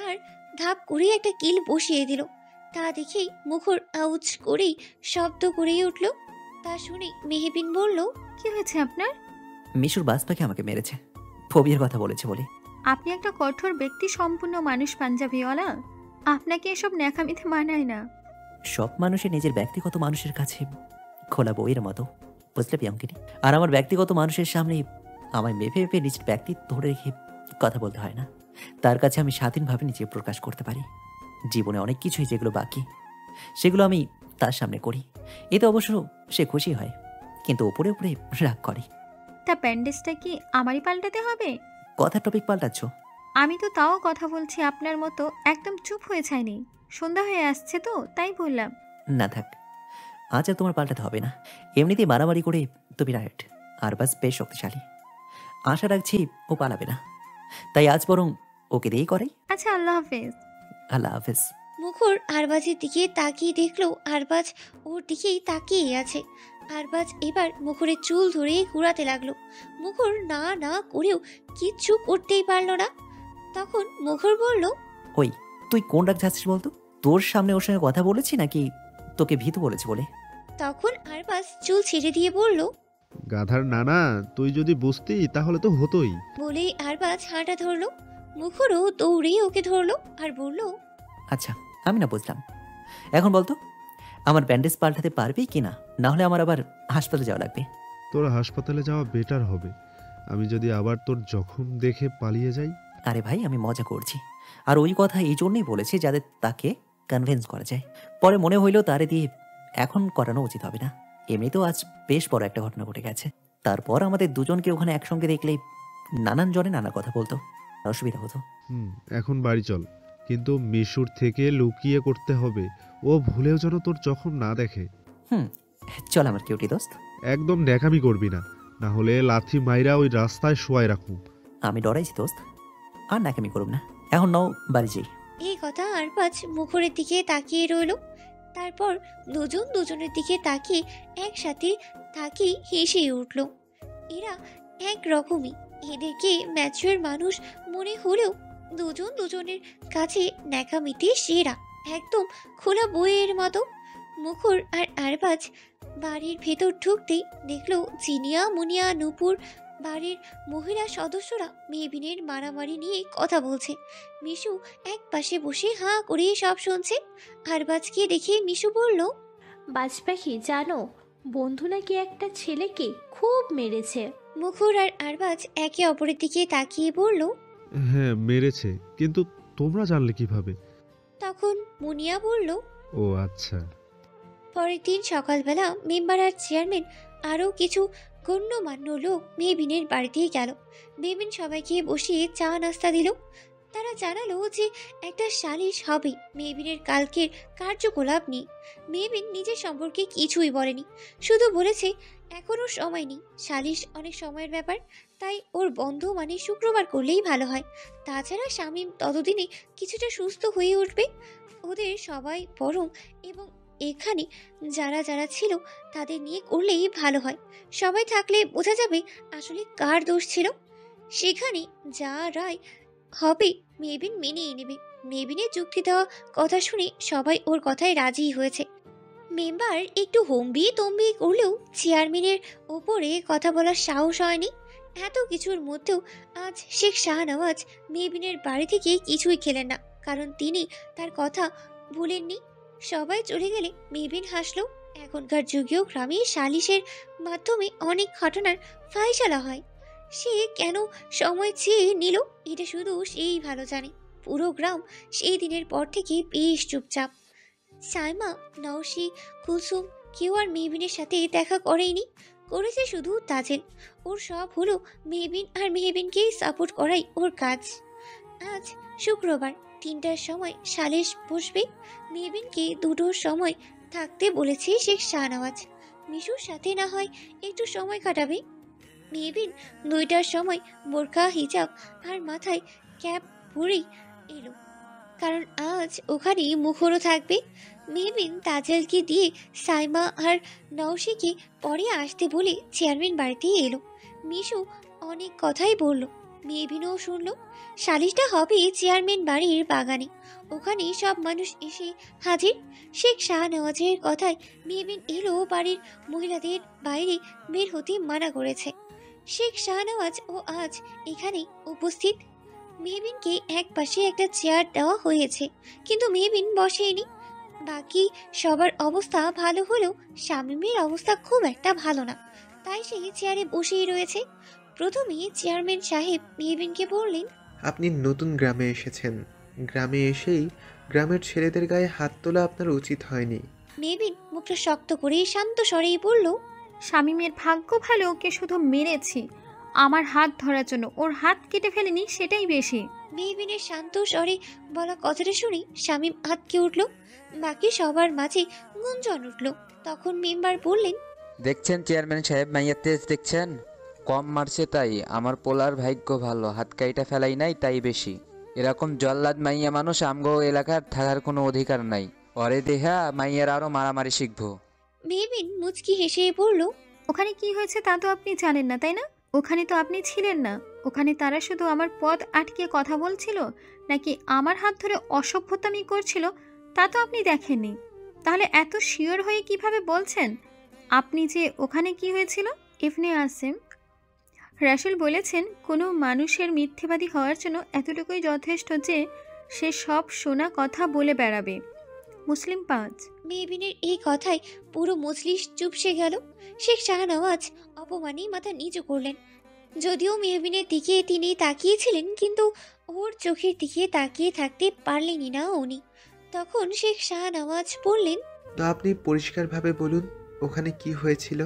আর ধাপ করে একটা কিল বসিয়ে দিল। তা দেখেই মুখর আউচ করেই শব্দ করেই উঠল। তা শুনে মেহবিন বলল, কি হয়েছে আপনার? মিশুর বাস পাখি আমাকে মেরেছে, ফোবিয়ার কথা বলেছে বলে। আপনি একটা কঠোর ব্যক্তি সম্পূর্ণ মানুষ পাঞ্জাবিওয়ালা, আপনাকে এসব ন্যাকামিতে মানায় না। সব মানুষের নিজের ব্যক্তিগত মানুষের কাছে খোলা বইয়ের মতো, বুঝলে পিয়ঙ্কিনী? আর আমার ব্যক্তিগত মানুষের সামনে আমায় মেপে মেপে নিজের ব্যক্তিত্ব ধরে রেখে কথা বলতে হয় না। তার কাছে আমি স্বাধীনভাবে নিজে প্রকাশ করতে পারি। জীবনে অনেক কিছুই যেগুলো বাকি, সেগুলো আমি তার সামনে করি। এতে অবশ্য সে খুশি হয়, কিন্তু ওপরে উপরে রাগ করে। তা ব্যান্ডেজটা কি আমারই পাল্টাতে হবে? কথার টপিক পাল্টাচ্ছ? আমি তো তাও কথা বলছি, আপনার মতো একদম চুপ হয়ে যায়নি। সন্ধ্যা হয়ে আসছে তো তাই বললাম। না থাক, আজ আর তোমার পাল্টাতে হবে না। এমনিতেই মারামারি করে তুমি রাইট, আর বাস বেশ শক্তিশালী। আশা রাখছি ও পালাবে না, তাই আজ বরং ওকে দিয়েই করাই। আচ্ছা, আল্লাহ হাফেজ। আল্লাহ হাফেজ। মুখর আরবাজের দিকে তাকিয়ে দেখলো আরবাজ ওর দিকেই তাকিয়ে আছে। আরবাজ এবার মুখরের চুল ধরে ঘুরাতে লাগলো। মুখর না না করেও কিচ্ছু করতেই পারলো না। তখন মুখর বলল, ওই তুই কোন রাগ যাচ্ছিস বলতো? তোর সামনে ওর সঙ্গে কথা বলেছি নাকি তোকে ভীতু বলেছে বলে? তখন আরবাজ চুল ছেড়ে দিয়ে বলল, গাধার নানা, তুই যদি বুঝতি তাহলে তো হতোই। বলেই আরবাজ হাঁটা ধরলো। মুখরও দৌড়ে ওকে ধরলো আর বলল, আচ্ছা আমি না বুঝলাম, এখন বলতো আমার ব্যান্ডেজ পাল্টাতে পারবি কি না? না হলে আমার আবার হাসপাতালে যাওয়া লাগবে। তোর হাসপাতালে যাওয়া বেটার হবে। আমি যদি আবার তোর জখম দেখে পালিয়ে যাই। আরে ভাই, আমি মজা করছি। আর ওই কথা এই জন্যই বলেছি যাতে তাকে কনভিন্স করা যায়। পরে মনে হইলো তারে দিয়ে এখন করানো উচিত হবে না। এমনিতেও আজ বেশ বড় একটা ঘটনা ঘটে গেছে। তারপর আমাদের দুজনকে ওখানে একসঙ্গে দেখলেই নানান জনে নানা কথা বলতো, অসুবিধা হতো। এখন বাড়ি চল, কিন্তু মিশুর থেকে লুকিয়ে করতে হবে। ও ভুলেও যেন তোর জখম না দেখে। চল আমার কিউটি দোস্ত। একদম ন্যাকামি করবি না, না হলে লাথি মাইরা ওই রাস্তায় শোয়াই রাখুম। আমি ডরাইছি দোস্ত, আর ন্যাকামি করব না। এখন নাও বাড়ি যাই। এই কথা আরবাজ মুখরের দিকে তাকিয়ে রইল। তারপর দুজন দুজনের দিকে তাকিয়ে একসাথে তাকিয়ে হেসে উঠল। এরা একরকমই, এদেরকে ম্যাচিওর মানুষ মনে হলেও দুজন দুজনের কাছে ন্যাকামিতে সেরা, একদম খোলা বইয়ের মতো। মুখর আর আরবাজ বাড়ির ভেতর ঢুকতেই দেখলো জিনিয়া, মুনিয়া, নূপুর বাড়ির মহিলা সদস্যরা মেহবিনের মারামারি নিয়ে কথা বলছে। মিশু এক পাশে বসে হাঁ করে সব শুনছে। আরবাজকে দেখে মিশু বলল, বাজ পাখি জানো, বন্ধু নাকি একটা ছেলেকে খুব মেরেছে। মুখর আর আরবাজ একে অপরের দিকে তাকিয়ে বলল, হ্যাঁ মেরেছে, কিন্তু তোমরা জানলে কিভাবে? তখন মুনিয়া বলল, ও আচ্ছা। পরের দিন সকালবেলা মেম্বার আর চেয়ারম্যান আরও কিছু গণ্যমান্য লোক মেহবিনের বাড়িতেই গেল। মেহবিন সবাইকে বসিয়ে চা নাস্তা দিল। তারা জানালো যে একটা সালিশ হবে মেহবিনের কালকের কার্যকলাপ নিয়ে। মেহবিন নিজের সম্পর্কে কিছুই বলেনি, শুধু বলেছে এখনও সময় নেই, সালিশ অনেক সময়ের ব্যাপার, তাই ওর বন্ধ মানে শুক্রবার করলেই ভালো হয়। তাছাড়া শামীম ততদিনে কিছুটা সুস্থ হয়ে উঠবে। ওদের সবাই বরং এবং এখানে যারা যারা ছিল তাদের নিয়ে করলেই ভালো হয়। সবাই থাকলে বোঝা যাবে আসলে কার দোষ ছিল। সেখানে যা রায় হবে মেহবিন মেনেই নেবে। মেহবিনের যুক্তি দেওয়া কথা শুনে সবাই ওর কথায় রাজি হয়েছে। মেম্বার একটু হম্বি তম্বি করলেও চেয়ারম্যানের ওপরে কথা বলার সাহস হয়নি। এত কিছুর মধ্যেও আজ শেখ শাহনওয়াজ মেহবিনের বাড়ি থেকে কিছুই খেলেন না, কারণ তিনি তার কথা ভুলেননি। সবাই চলে গেলে মেহবিন হাসলো। এখনকার যুগেও গ্রামে সালিশের মাধ্যমে অনেক ঘটনার ফায়সালা হয়। সে কেন সময় চেয়ে নিল এটা শুধু সেই ভালো জানে। পুরো গ্রাম সেই দিনের পর থেকে বেশ চুপচাপ। সাইমা, নওশি, কুলসুম কেউ আর মেহবিনের সাথে দেখা করেনি, করেছে শুধু তাজেল। ওর সব হলো মেহবিন আর মেহবিনকে সাপোর্ট করাই ওর কাজ। আজ শুক্রবার ৩টার সময় সালিশ বসবে। মেহবিনকে 2টোর সময় থাকতে বলেছে শেখ শাহনওয়াজ। মিশুর সাথে না হয় একটু সময় কাটাবে। মেহবিন 2টার সময় বোরকা, হিজাব আর মাথায় ক্যাপ পরেই এলো, কারণ আজ ওখানেই মুখরও থাকবে। মেহবিন তাজেলকে দিয়ে সাইমা আর নওশিকে পরে আসতে বলে চেয়ারম্যান বাড়িতেই এলো। মিশু অনেক কথাই বলল, মেহবিনও শুনল। সালিশটা হবে চেয়ারম্যান বাড়ির বাগানে। ওখানে সব মানুষ এসে হাজির। শেখ শাহনওয়াজের কথায় মেহবিন এলো বাড়ির মহিলাদের বাইরে বের হতে মানা করেছে। শেখ শাহনওয়াজ ও আজ এখানে উপস্থিত। মেহবিনকে এক পাশে একটা চেয়ার দেওয়া হয়েছে, কিন্তু মেহবিন বসেনি। বাকি সবার অবস্থা ভালো হলেও শামীমের অবস্থা খুব একটা ভালো না, তাই সে চেয়ারে বসেই রয়েছে। প্রথমে চেয়ারম্যান সাহেব মেহবিনকে বললেন, আপনি নতুন গ্রামে এসেছেন, গ্রামে এসেই গ্রামের ছেলেদের গায়ে হাত তোলা আপনার উচিত হয়নি। মেহবিন মুখটা শক্ত করে শান্ত স্বরেই বলল, শামীমের ভাগ্য ভালো, ওকে শুধু মেরেছি আমার হাত ধরার জন্য, ওর হাত কেটে ফেলেনি সেটাই বেশি। মেহবিনের শান্ত স্বরে বলা কথাটা শুনে শামীম আঁতকে উঠল। বাকি সবার মাঝে গুঞ্জন উঠল। তখন মেম্বার বললেন, দেখছেন চেয়ারম্যান সাহেব, মাইয়া তেজ দেখছেন? কম মারছে তাই, আমার পোলার ভাগ্য ভালো, হাত কাইটা ফেলাই নাই তাই বেশি। এরকম জল্লাদ মাইয়া মানুষ আমগো এলাকার থাকার কোনো অধিকার নাই। অরে দেহা মাইয়ার আরো মারামারি শিখবো। মেহবিন মুচকি হেসে বলল, ওখানে কি হয়েছে তা তো আপনি জানেন না, তাই না? ওখানে তো আপনি ছিলেন না। ওখানে তারা শুধু আমার পথ আটকে কথা বলছিল নাকি আমার হাত ধরে অসভ্যতামি করছিল তা তো আপনি দেখেননি। তাহলে এত শিওর হয়ে কিভাবে বলছেন আপনি যে ওখানে কি হয়েছিল? ইবনে আসিম রাসূল বলেছেন, কোনো মানুষের মিথ্যেবাদী হওয়ার জন্য এতটুকুই যথেষ্ট যে সে সব শোনা কথা বলে বেড়াবে। মুসলিম 5। মেহবিনের এই কথায় পুরো মজলিস চুপসে গেল। শেখ শাহনওয়াজ অপমানে মাথা নিচু করলেন। যদিও মেহবিনের দিকে তিনি তাকিয়েছিলেন, কিন্তু ওর চোখের দিকে তাকিয়ে থাকতে পারলেনই না উনি। তখন শেখ শাহনওয়াজ বললেন, তো আপনি পরিষ্কারভাবে বলুন ওখানে কি হয়েছিল।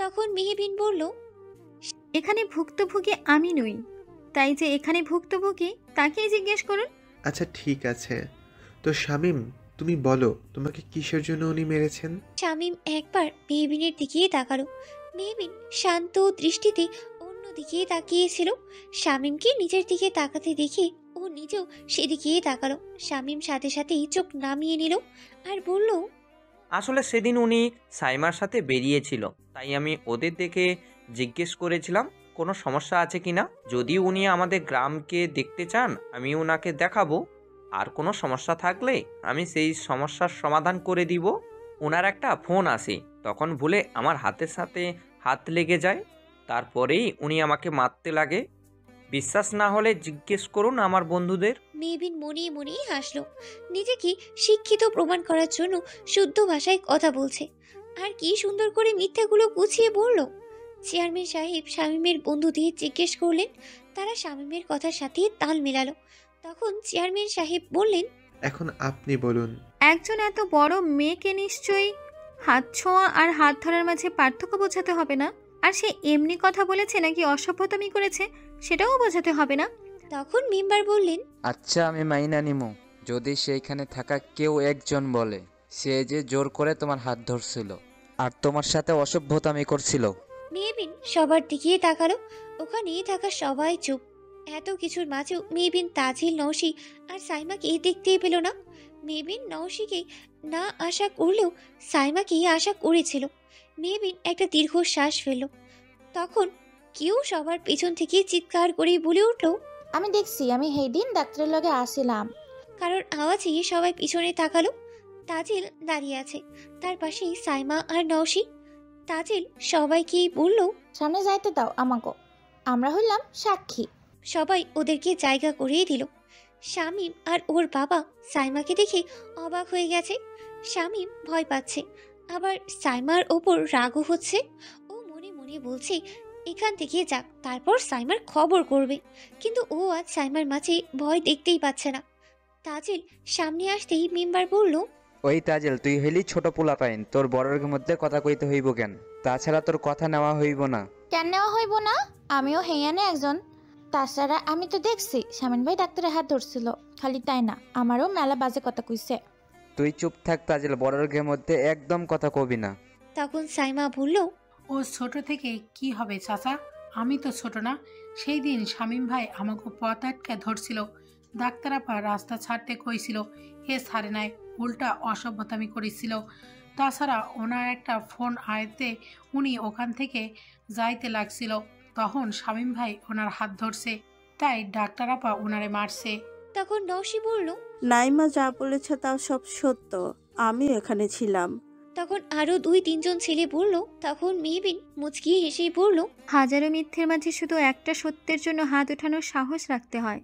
তখন মেহবিন বলল, এখানে ভুক্তভোগী আমি নই, তাই যে এখানে ভুক্তভোগী তাকেই জিজ্ঞেস করুন। আচ্ছা ঠিক আছে, তো শামীম তুমি বলো তোমাকে কিসের জন্য উনি মেরেছেন? শামীম একবার মেহবিনের দিকে তাকালো। মেহবিন শান্ত দৃষ্টিতে অন্যদিকে তাকিয়েছিল। শামীমকে নিজের দিকে তাকাতে দেখে ও নিজেও সেদিকেই তাকালো। শামীম সাথে সাথেই চোখ নামিয়ে নিল আর বলল, আসলে সেদিন উনি সাইমার সাথে বেরিয়েছিল, তাই আমি ওদের দেখে জিজ্ঞেস করেছিলাম কোনো সমস্যা আছে কিনা। যদি উনি আমাদের গ্রামকে দেখতে চান আমি ওনাকে দেখাবো, আর কোনো সমস্যা থাকলে আমি সেই সমস্যার সমাধান করে দিব। ওনার একটা ফোন আসে, তখন ভুলে আমার হাতের সাথে হাত লেগে যায়, তারপরেই উনি আমাকে মারতে লাগে। বিশ্বাস না হলে জিজ্ঞেস করুন আমার বন্ধুদের। মেহবিন মনে মনেই হাসলো। নিজেকে শিক্ষিত প্রমাণ করার জন্য শুদ্ধ ভাষায় কথা বলছে, আর কি সুন্দর করে মিথ্যাগুলো গুছিয়ে বলল। চেয়ারম্যান সাহেব শামীমের বন্ধুদের জিজ্ঞেস করলেন। তারা শামীমের কথার সাথে তাল মেলালো। তখন চেয়ারম্যান সাহেব বললেন, এখন আপনি বলুন। একজন এত বড় মেয়েকে নিশ্চয়ই হাত ছোঁয়া আর হাত ধরার মাঝে পার্থক্য বোঝাতে হবে না, আর সে এমনি কথা বলেছে নাকি অসভ্যতামি করেছে সেটাও বোঝাতে হবে না। তখন মেম্বার বললেন, আচ্ছা আমি মাইনা নিমু, যদি সেইখানে থাকা কেউ একজন বলে সে যে জোর করে তোমার হাত ধরছিল আর তোমার সাথে অসভ্যতামি করছিল। মেহবিন সবার দিকে তাকালো। ওখানে থাকা সবাই চুপ। এত কিছুর মাঝেও মেহবিন তাজিল, নওশি আর সাইমাকে দেখতেই পেল না। মেহবিন নওশিকে না আশা করলেও সাইমাকে আশা করেছিল। মেহবিন একটা দীর্ঘশ্বাস ফেলল। তখন কেউ সবার পেছন থেকে চিৎকার করে বলে উঠল, আমি দেখছি, আমি সেই দিন ডাক্তারের লগে আসিলাম। কারোর আওয়াজে সবাই পিছনে তাকালো। তাজিল দাঁড়িয়ে আছে, তার পাশেই সাইমা আর নওশি। তাজিল সবাইকে বলল, সামনে যাইতে দাও আমাকে, আমরা হইলাম সাক্ষী। সবাই ওদেরকে জায়গা করিয়ে দিল। শামীম আর ওর বাবা সাইমাকে দেখে অবাক হয়ে গেছে। শামীম ভয় পাচ্ছে, আবার সাইমার ওপর রাগও হচ্ছে। ও মনে মনে বলছে এখান থেকে যাক, তারপর সাইমার খবর করবে। কিন্তু ও আজ সাইমার মাঝে ভয় দেখতেই পাচ্ছে না। তাজিল সামনে আসতেই মেম্বার বলল, ওই তাজেল, তুই হইলি ছোট পোলা পাইন, তোর বড়ের মধ্যে কথা কইতে হইব কেন? তাছাড়া তোর কথা নেওয়া হইব না। কেন নেওয়া হইব না? আমিও হেয়ানে একজন। তাছাড়া আমি তো দেখছি শামীম ভাই ডাক্তারের হাত ধরছিল। খালি তাই না, আমারও মেলা বাজে কথা কইছে। তুই চুপ থাক তাজেল, বড়ের মধ্যে একদম কথা কবি না। তখন সাইমা বলল, ও ছোট থেকে কি হবে চাচা? আমি তো ছোট না। সেই দিন শামীম ভাই আমাকে পথ আটকে ধরছিল, ডাক্তার আপা রাস্তা ছাড়তে কইছিল, হে ছাড়ে নাই, উল্টা অসভ্যতামি করেছিল। তাছাড়া ওনার একটা ফোন আয়তে উনি ওখান থেকে যাইতে লাগছিল, তখন শামীম ভাই ওনার হাত ধরছে, তাই ডাক্তার আপা ওনারে মারছে। তখন নওশি বলল, নাইমা যা বলেছে তাও সব সত্য, আমি এখানে ছিলাম। তখন আরো 2-3 জন ছেলে বলল। তখন মেহবিন মুচকিয়ে হেসেই বলল, হাজারো মিথ্যের মাঝে শুধু একটা সত্যের জন্য হাত ওঠানোর সাহস রাখতে হয়।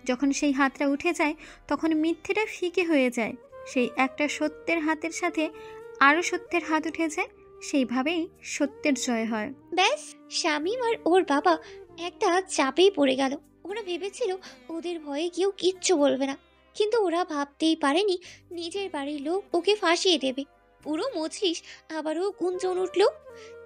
যখন সেই হাতটা উঠে যায় তখন মিথ্যেটা ফিকে হয়ে যায়। সেই একটা সত্যের হাতের সাথে আরও সত্যের হাত উঠে যায়, সেইভাবেই সত্যের জয় হয়। ব্যাস, শামীম আর ওর বাবা একটা চাপেই পড়ে গেল। ওরা ভেবেছিল ওদের ভয়ে কেউ কিচ্ছু বলবে না, কিন্তু ওরা ভাবতেই পারেনি নিজের বাড়ির লোক ওকে ফাঁসিয়ে দেবে। পুরো মজলিস আবারও গুঞ্জন উঠল।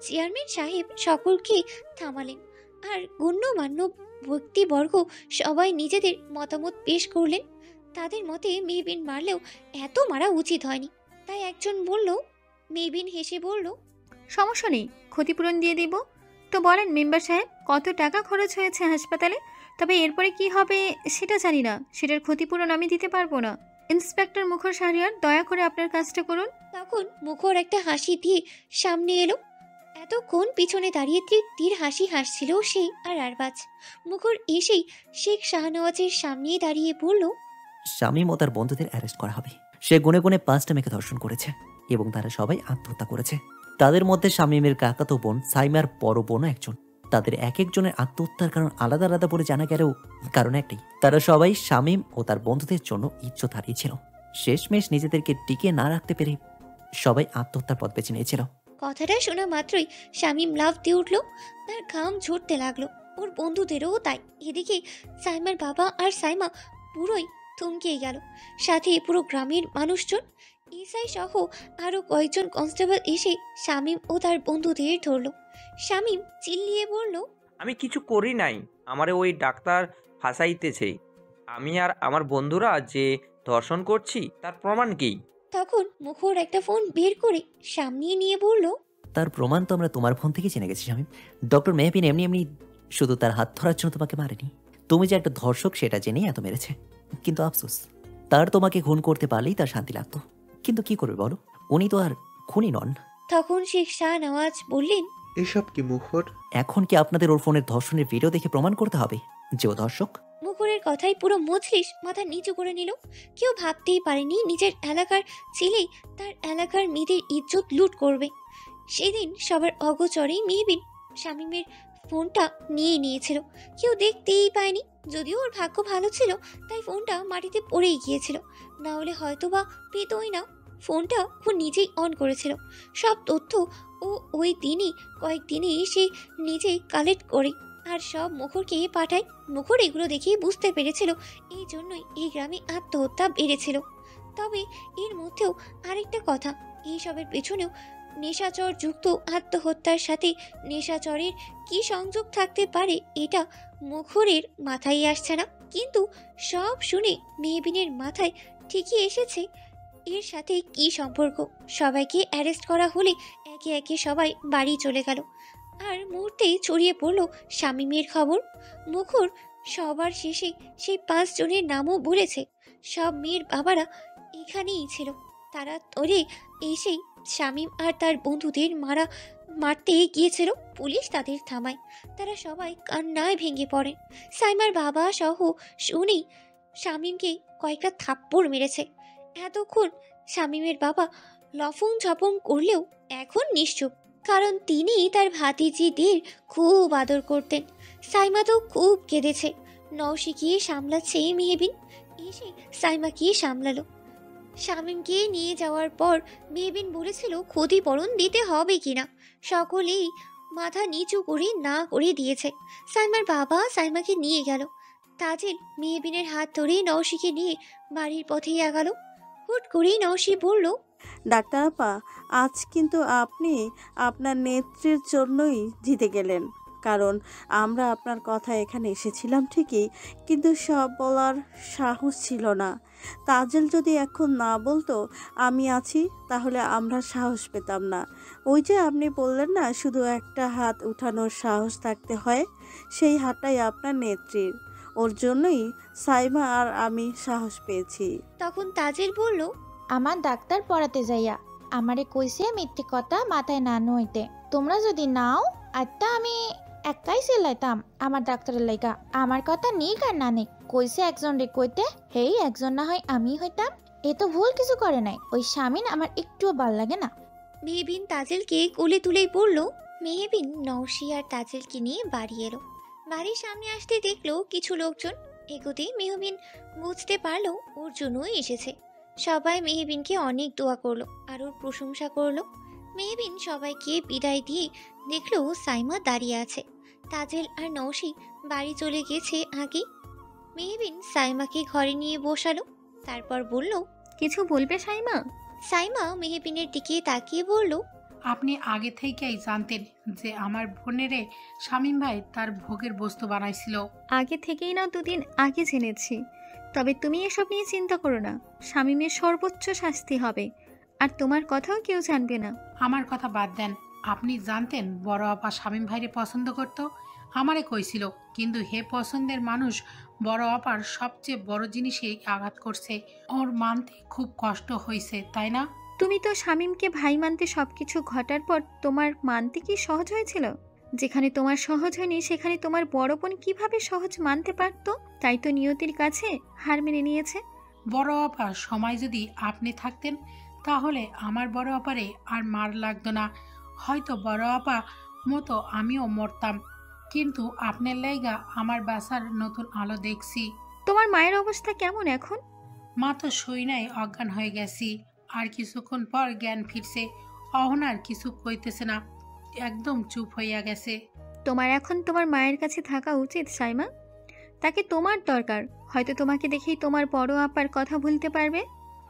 চেয়ারম্যান সাহেব সকলকে থামালেন, আর গণ্যমান্য ব্যক্তিবর্গ সবাই নিজেদের মতামত পেশ করলেন। তাদের মতে মেহবিন মারলেও এত মারা উচিত হয়নি। তাই একজন বলল, মেহবিন হেসে বলল, সমস্যা নেই, ক্ষতিপূরণ দিয়ে দিব। তো বলেন মেম্বার সাহেব, কত টাকা খরচ হয়েছে হাসপাতালে? তবে এরপরে কি হবে সেটা জানি না, সেটার ক্ষতিপূরণ আমি দিতে পারবো না। ইন্সপেক্টর মুখর শাহরিয়ার, দয়া করে আপনার কাজটা করুন। তখন মুখর একটা হাসি দিয়ে সামনে এলো। এতক্ষণ পিছনে দাঁড়িয়ে তীর হাসি হাসছিল সে আর আরবাজ। মুখর এসেই শেখ শাহনওয়াজের সামনে দাঁড়িয়ে বলল, শামীম ও তার বন্ধুদের অ্যারেস্ট করা হবে। সে গুনে গুনে 5টা মেয়েকে ধর্ষণ করেছে এবং তারা সবাই আত্মহত্যা করেছে। তাদের মধ্যে শামীমের কাকাতো বোন সাইমার বড় বোনও একজন। তাদের এক একজনের আত্মহত্যার কারণ আলাদা আলাদা বলে জানা গেলেও কারণ একটাই, তারা সবাই শামীম ও তার বন্ধুদের জন্য ইজ্জত হারিয়েছিল। শেষমেশ নিজেদেরকে টিকে না রাখতে পেরে সবাই আত্মহত্যার পথ বেছে নিয়েছিল। কথাটা শোনা মাত্রই শামীম লাফ দিয়ে উঠল। তার ঘাম ঝরতে লাগলো, ওর বন্ধুদেরও তাই। এদিকে সাইমার বাবা আর সাইমা পুরোই থমকে গেল, সাথে পুরো গ্রামের মানুষজন, এসআই সহ আরো কয়েকজন কনস্টেবল এসে শামীম ও তার বন্ধুদের ধরল। শামীম চিল্লিয়ে বলল, আমি কিছু করি নাই, আমারে ওই ডাক্তার ফাঁসাইতেছে। আমি আর আমার বন্ধুরা যে ধর্ষণ করছি তার প্রমাণ কি? তখন মুখর একটা ফোন বের করে সামনে নিয়ে বলল, তার প্রমাণ তো আমরা তোমার ফোন থেকে জেনে গেছি শামীম। ডক্টর মেহবিন এমনি এমনি শুধু তার হাত ধরার জন্য তোমাকে মারেনি। তুমি যে একটা ধর্ষক সেটা জেনেই এত মেরেছে। কিন্তু আফসোস, তার তোমাকে খুন করতে পারলেই তার শান্তি লাগতো। কিন্তু কি করবে বলো, উনি তো আর খুনি নন। তখন শেখ শাহনওয়াজ বললেন, এসব কি মুখর? এখন কি আপনাদের ওর ফোনের ধর্ষণের ভিডিও দেখে প্রমাণ করতে হবে যে ও ধর্ষক? মুখরের কথাই পুরো মজলিস মাথা নিচু করে নিল। কেউ ভাবতেই পারেনি নিজের এলাকার ছেলেই তার এলাকার মেয়েদের ইজ্জত লুট করবে। সেদিন সবার অগোচরেই মেহবিন শামীমের ফোনটা নিয়ে নিয়েছিল, কেউ দেখতেই পায়নি। যদিও ওর ভাগ্য ভালো ছিল, তাই ফোনটা মাটিতে পড়েই গিয়েছিল, না হলে হয়তো বা পেতই না। ফোনটা ও নিজেই অন করেছিল। সব তথ্য ও ওই দিনই কয়েকদিনই সে নিজেই কালেক্ট করে আর সব মুখরকে পাঠায়। মুখর এগুলো দেখেই বুঝতে পেরেছিল এই জন্যই এই গ্রামে আত্মহত্যা বেড়েছিল। তবে এর মধ্যেও আরেকটা কথা, এইসবের পেছনেও নেশাচর যুক্ত আত্মহত্যার সাথে নেশাচরের কি সংযোগ থাকতে পারে এটা মুখরের মাথায় আসছে না। কিন্তু সব শুনে মেহবিনের মাথায় ঠিকই এসেছে এর সাথে কি সম্পর্ক। সবাইকে অ্যারেস্ট করা হলে একে একে সবাই বাড়ি চলে গেল, আর মুহূর্তেই ছড়িয়ে পড়ল শামীমের খবর। মুখর সবার শেষে সেই 5 জনের নামও বলেছে। সব মেয়ের বাবারা এখানেই ছিল। তারা তোরে এসেই শামীম আর তার বন্ধুদের মারতে গিয়েছিল। পুলিশ তাদের থামায়। তারা সবাই কান্নায় ভেঙে পড়ে। সাইমার বাবা সহ শুনেই শামীমকে কয়েকটা থাপ্পড় মেরেছে। এতক্ষণ শামীমের বাবা লফং ঝপং করলেও এখন নিশ্চুপ, কারণ তিনি তার ভাতিজিদের খুব আদর করতেন। সাইমা তো খুব কেঁদেছে। নওশিকে সামলাচ্ছে মেহবিন, এসে সাইমাকে সামলালো। শামীমকে নিয়ে যাওয়ার পর মেহবিন বলেছিল ক্ষতিপূরণ দিতে হবে কিনা। সকলেই মাথা নিচু করে না করে দিয়েছে। সাইমার বাবা সাইমাকে নিয়ে গেল। তাজেল মেহবিনের হাত ধরে নওশিকে নিয়ে বাড়ির পথেই আগালো। হুট করেই নওশি বলল, ডাক্তার আপা, আজ কিন্তু আপনি আপনার নেত্রীর জন্যই জিতে গেলেন। কারণ আমরা আপনার কথা এখানে এসেছিলাম ঠিকই, কিন্তু সব বলার সাহস ছিল না। তাজেল যদি এখন না বলতো আমি আছি, তাহলে আমরা সাহস পেতাম না। ওই যে আপনি বললেন না শুধু একটা হাত উঠানোর সাহস থাকতে হয়, সেই হাতটাই আপনার নেত্রীর। ওর জন্যই সাইমা আর আমি সাহস পেয়েছি। তখন তাজেল বলল, আমার ডাক্তার পড়াতে যাইয়া আমারে কইছে মিথ্যে কথা মাথায় না নইতে। তোমরা যদি নাও আত্মা আমি একাই চিল্লাইতাম আমার ডাক্তারের লাইগা। আমার কথা নিক আর না নিক, কইছে একজন রে কইতে, হেই একজন না হয় আমি হইতাম। এ তো ভুল কিছু করে নাই। ওই স্বামীন আমার একটুও ভাল লাগে না। মেহবিন তাজেলকে কোলে তুলেই পড়ল। মেহবিন নওশি আর তাজেলকে নিয়ে বাড়ি এলো। বাড়ির সামনে আসতে দেখলো কিছু লোকজন। এগোতে মেহবিন বুঝতে পারলো ওর জন্যই এসেছে। সবাই মেহবিনকে অনেক দোয়া করলো আর ওর প্রশংসা করলো। মেহবিন সবাইকে বিদায় দিয়ে দেখলো সাইমা দাঁড়িয়ে আছে। তাজেল আর নওশি বাড়ি চলে গেছে আগে। মেহবিন সাইমাকে ঘরে নিয়ে বসালো, তারপর বলল, কিছু বলবে সাইমা? সাইমা মেহবিনের দিকে তাকিয়ে বলল, আপনি আগে থেকেই জানতেন যে আমার বোনেরে শামীম ভাই তার ভোগের বস্তু বানাইছিল? আগে থেকেই না, দুদিন আগে জেনেছি। তবে তুমি এসব নিয়ে চিন্তা করো না, শামীমের সর্বোচ্চ শাস্তি হবে, আর তোমার কথাও কেউ জানবে না। আমার কথা বাদ দেন, আপনি জানতেন বড় আপা শামীম ভাইরে পছন্দ করত? আমারে কইছিল, কিন্তু হে পছন্দের মানুষ বড় আপার সবচেয়ে বড় জিনিসেই আঘাত করছে। ওর মানতে খুব কষ্ট হয়েছে, তাই না? তুমি তো শামীমকে ভাই মানতে সবকিছু ঘটার পর তোমার মানতে কি সহজ হয়েছিল? যেখানে তোমার সহজ হয়নি সেখানে তোমার বড় বোন কিভাবে সহজ মানতে পারতো? তাই তো নিয়তির কাছে হার মেনে নিয়েছে। বড় আপা সময় যদি আপনি থাকতেন তাহলে আমার বড় আপারে আর মার লাগতো না। হয়তো বড় আপা মতো আমিও মরতাম, কিন্তু আপনার লাইগা আমার বাসার নতুন আলো দেখছি। তোমার মায়ের অবস্থা কেমন এখন? মা তো শুই নাই, অজ্ঞান হয়ে গেছি। আর কিছুক্ষণ পর জ্ঞান ফিরছে। অহনার কিছু কইতেছে না, একদম চুপ হইয়া গেছে। তোমার এখন তোমার মায়ের কাছে থাকা উচিত সাইমা। তাকে তোমার দরকার। হয়তো তোমাকে দেখেই তোমার বড় আপার কথা ভুলতে পারবে।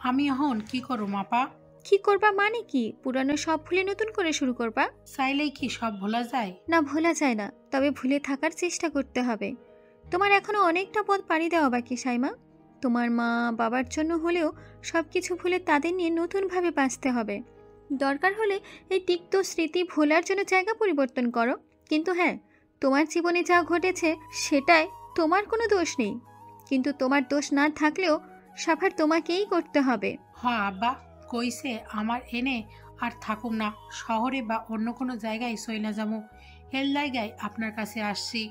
আমি এখন কি করব আপা? কি করবা মানে কি? পুরানো সব ভুলে নতুন করে শুরু করবা? চাইলেই কি সব ভোলা যায়? না, ভোলা যায় না, তবে ভুলে থাকার চেষ্টা করতে হবে। তোমার এখনো অনেকটা পথ পাড়ি দেওয়া বাকি সাইমা। তোমার মা বাবার জন্য হলেও সবকিছু ভুলে তাদের নিয়ে নতুনভাবে বাঁচতে হবে। দরকার হলে এই তিক্ত স্মৃতি ভোলার জন্য জায়গা পরিবর্তন করো। কিন্তু হ্যাঁ, তোমার জীবনে যা ঘটেছে সেটাই তোমার কোনো দোষ নেই, কিন্তু তোমার দোষ না থাকলেও সাফার তোমাকেই করতে হবে। হ্যাঁ আব্বা কইছে আমার এনে আর থাকুম না, শহরে বা অন্য কোনো জায়গায় চইলা যাবো। এর জায়গায় আপনার কাছে আসছি।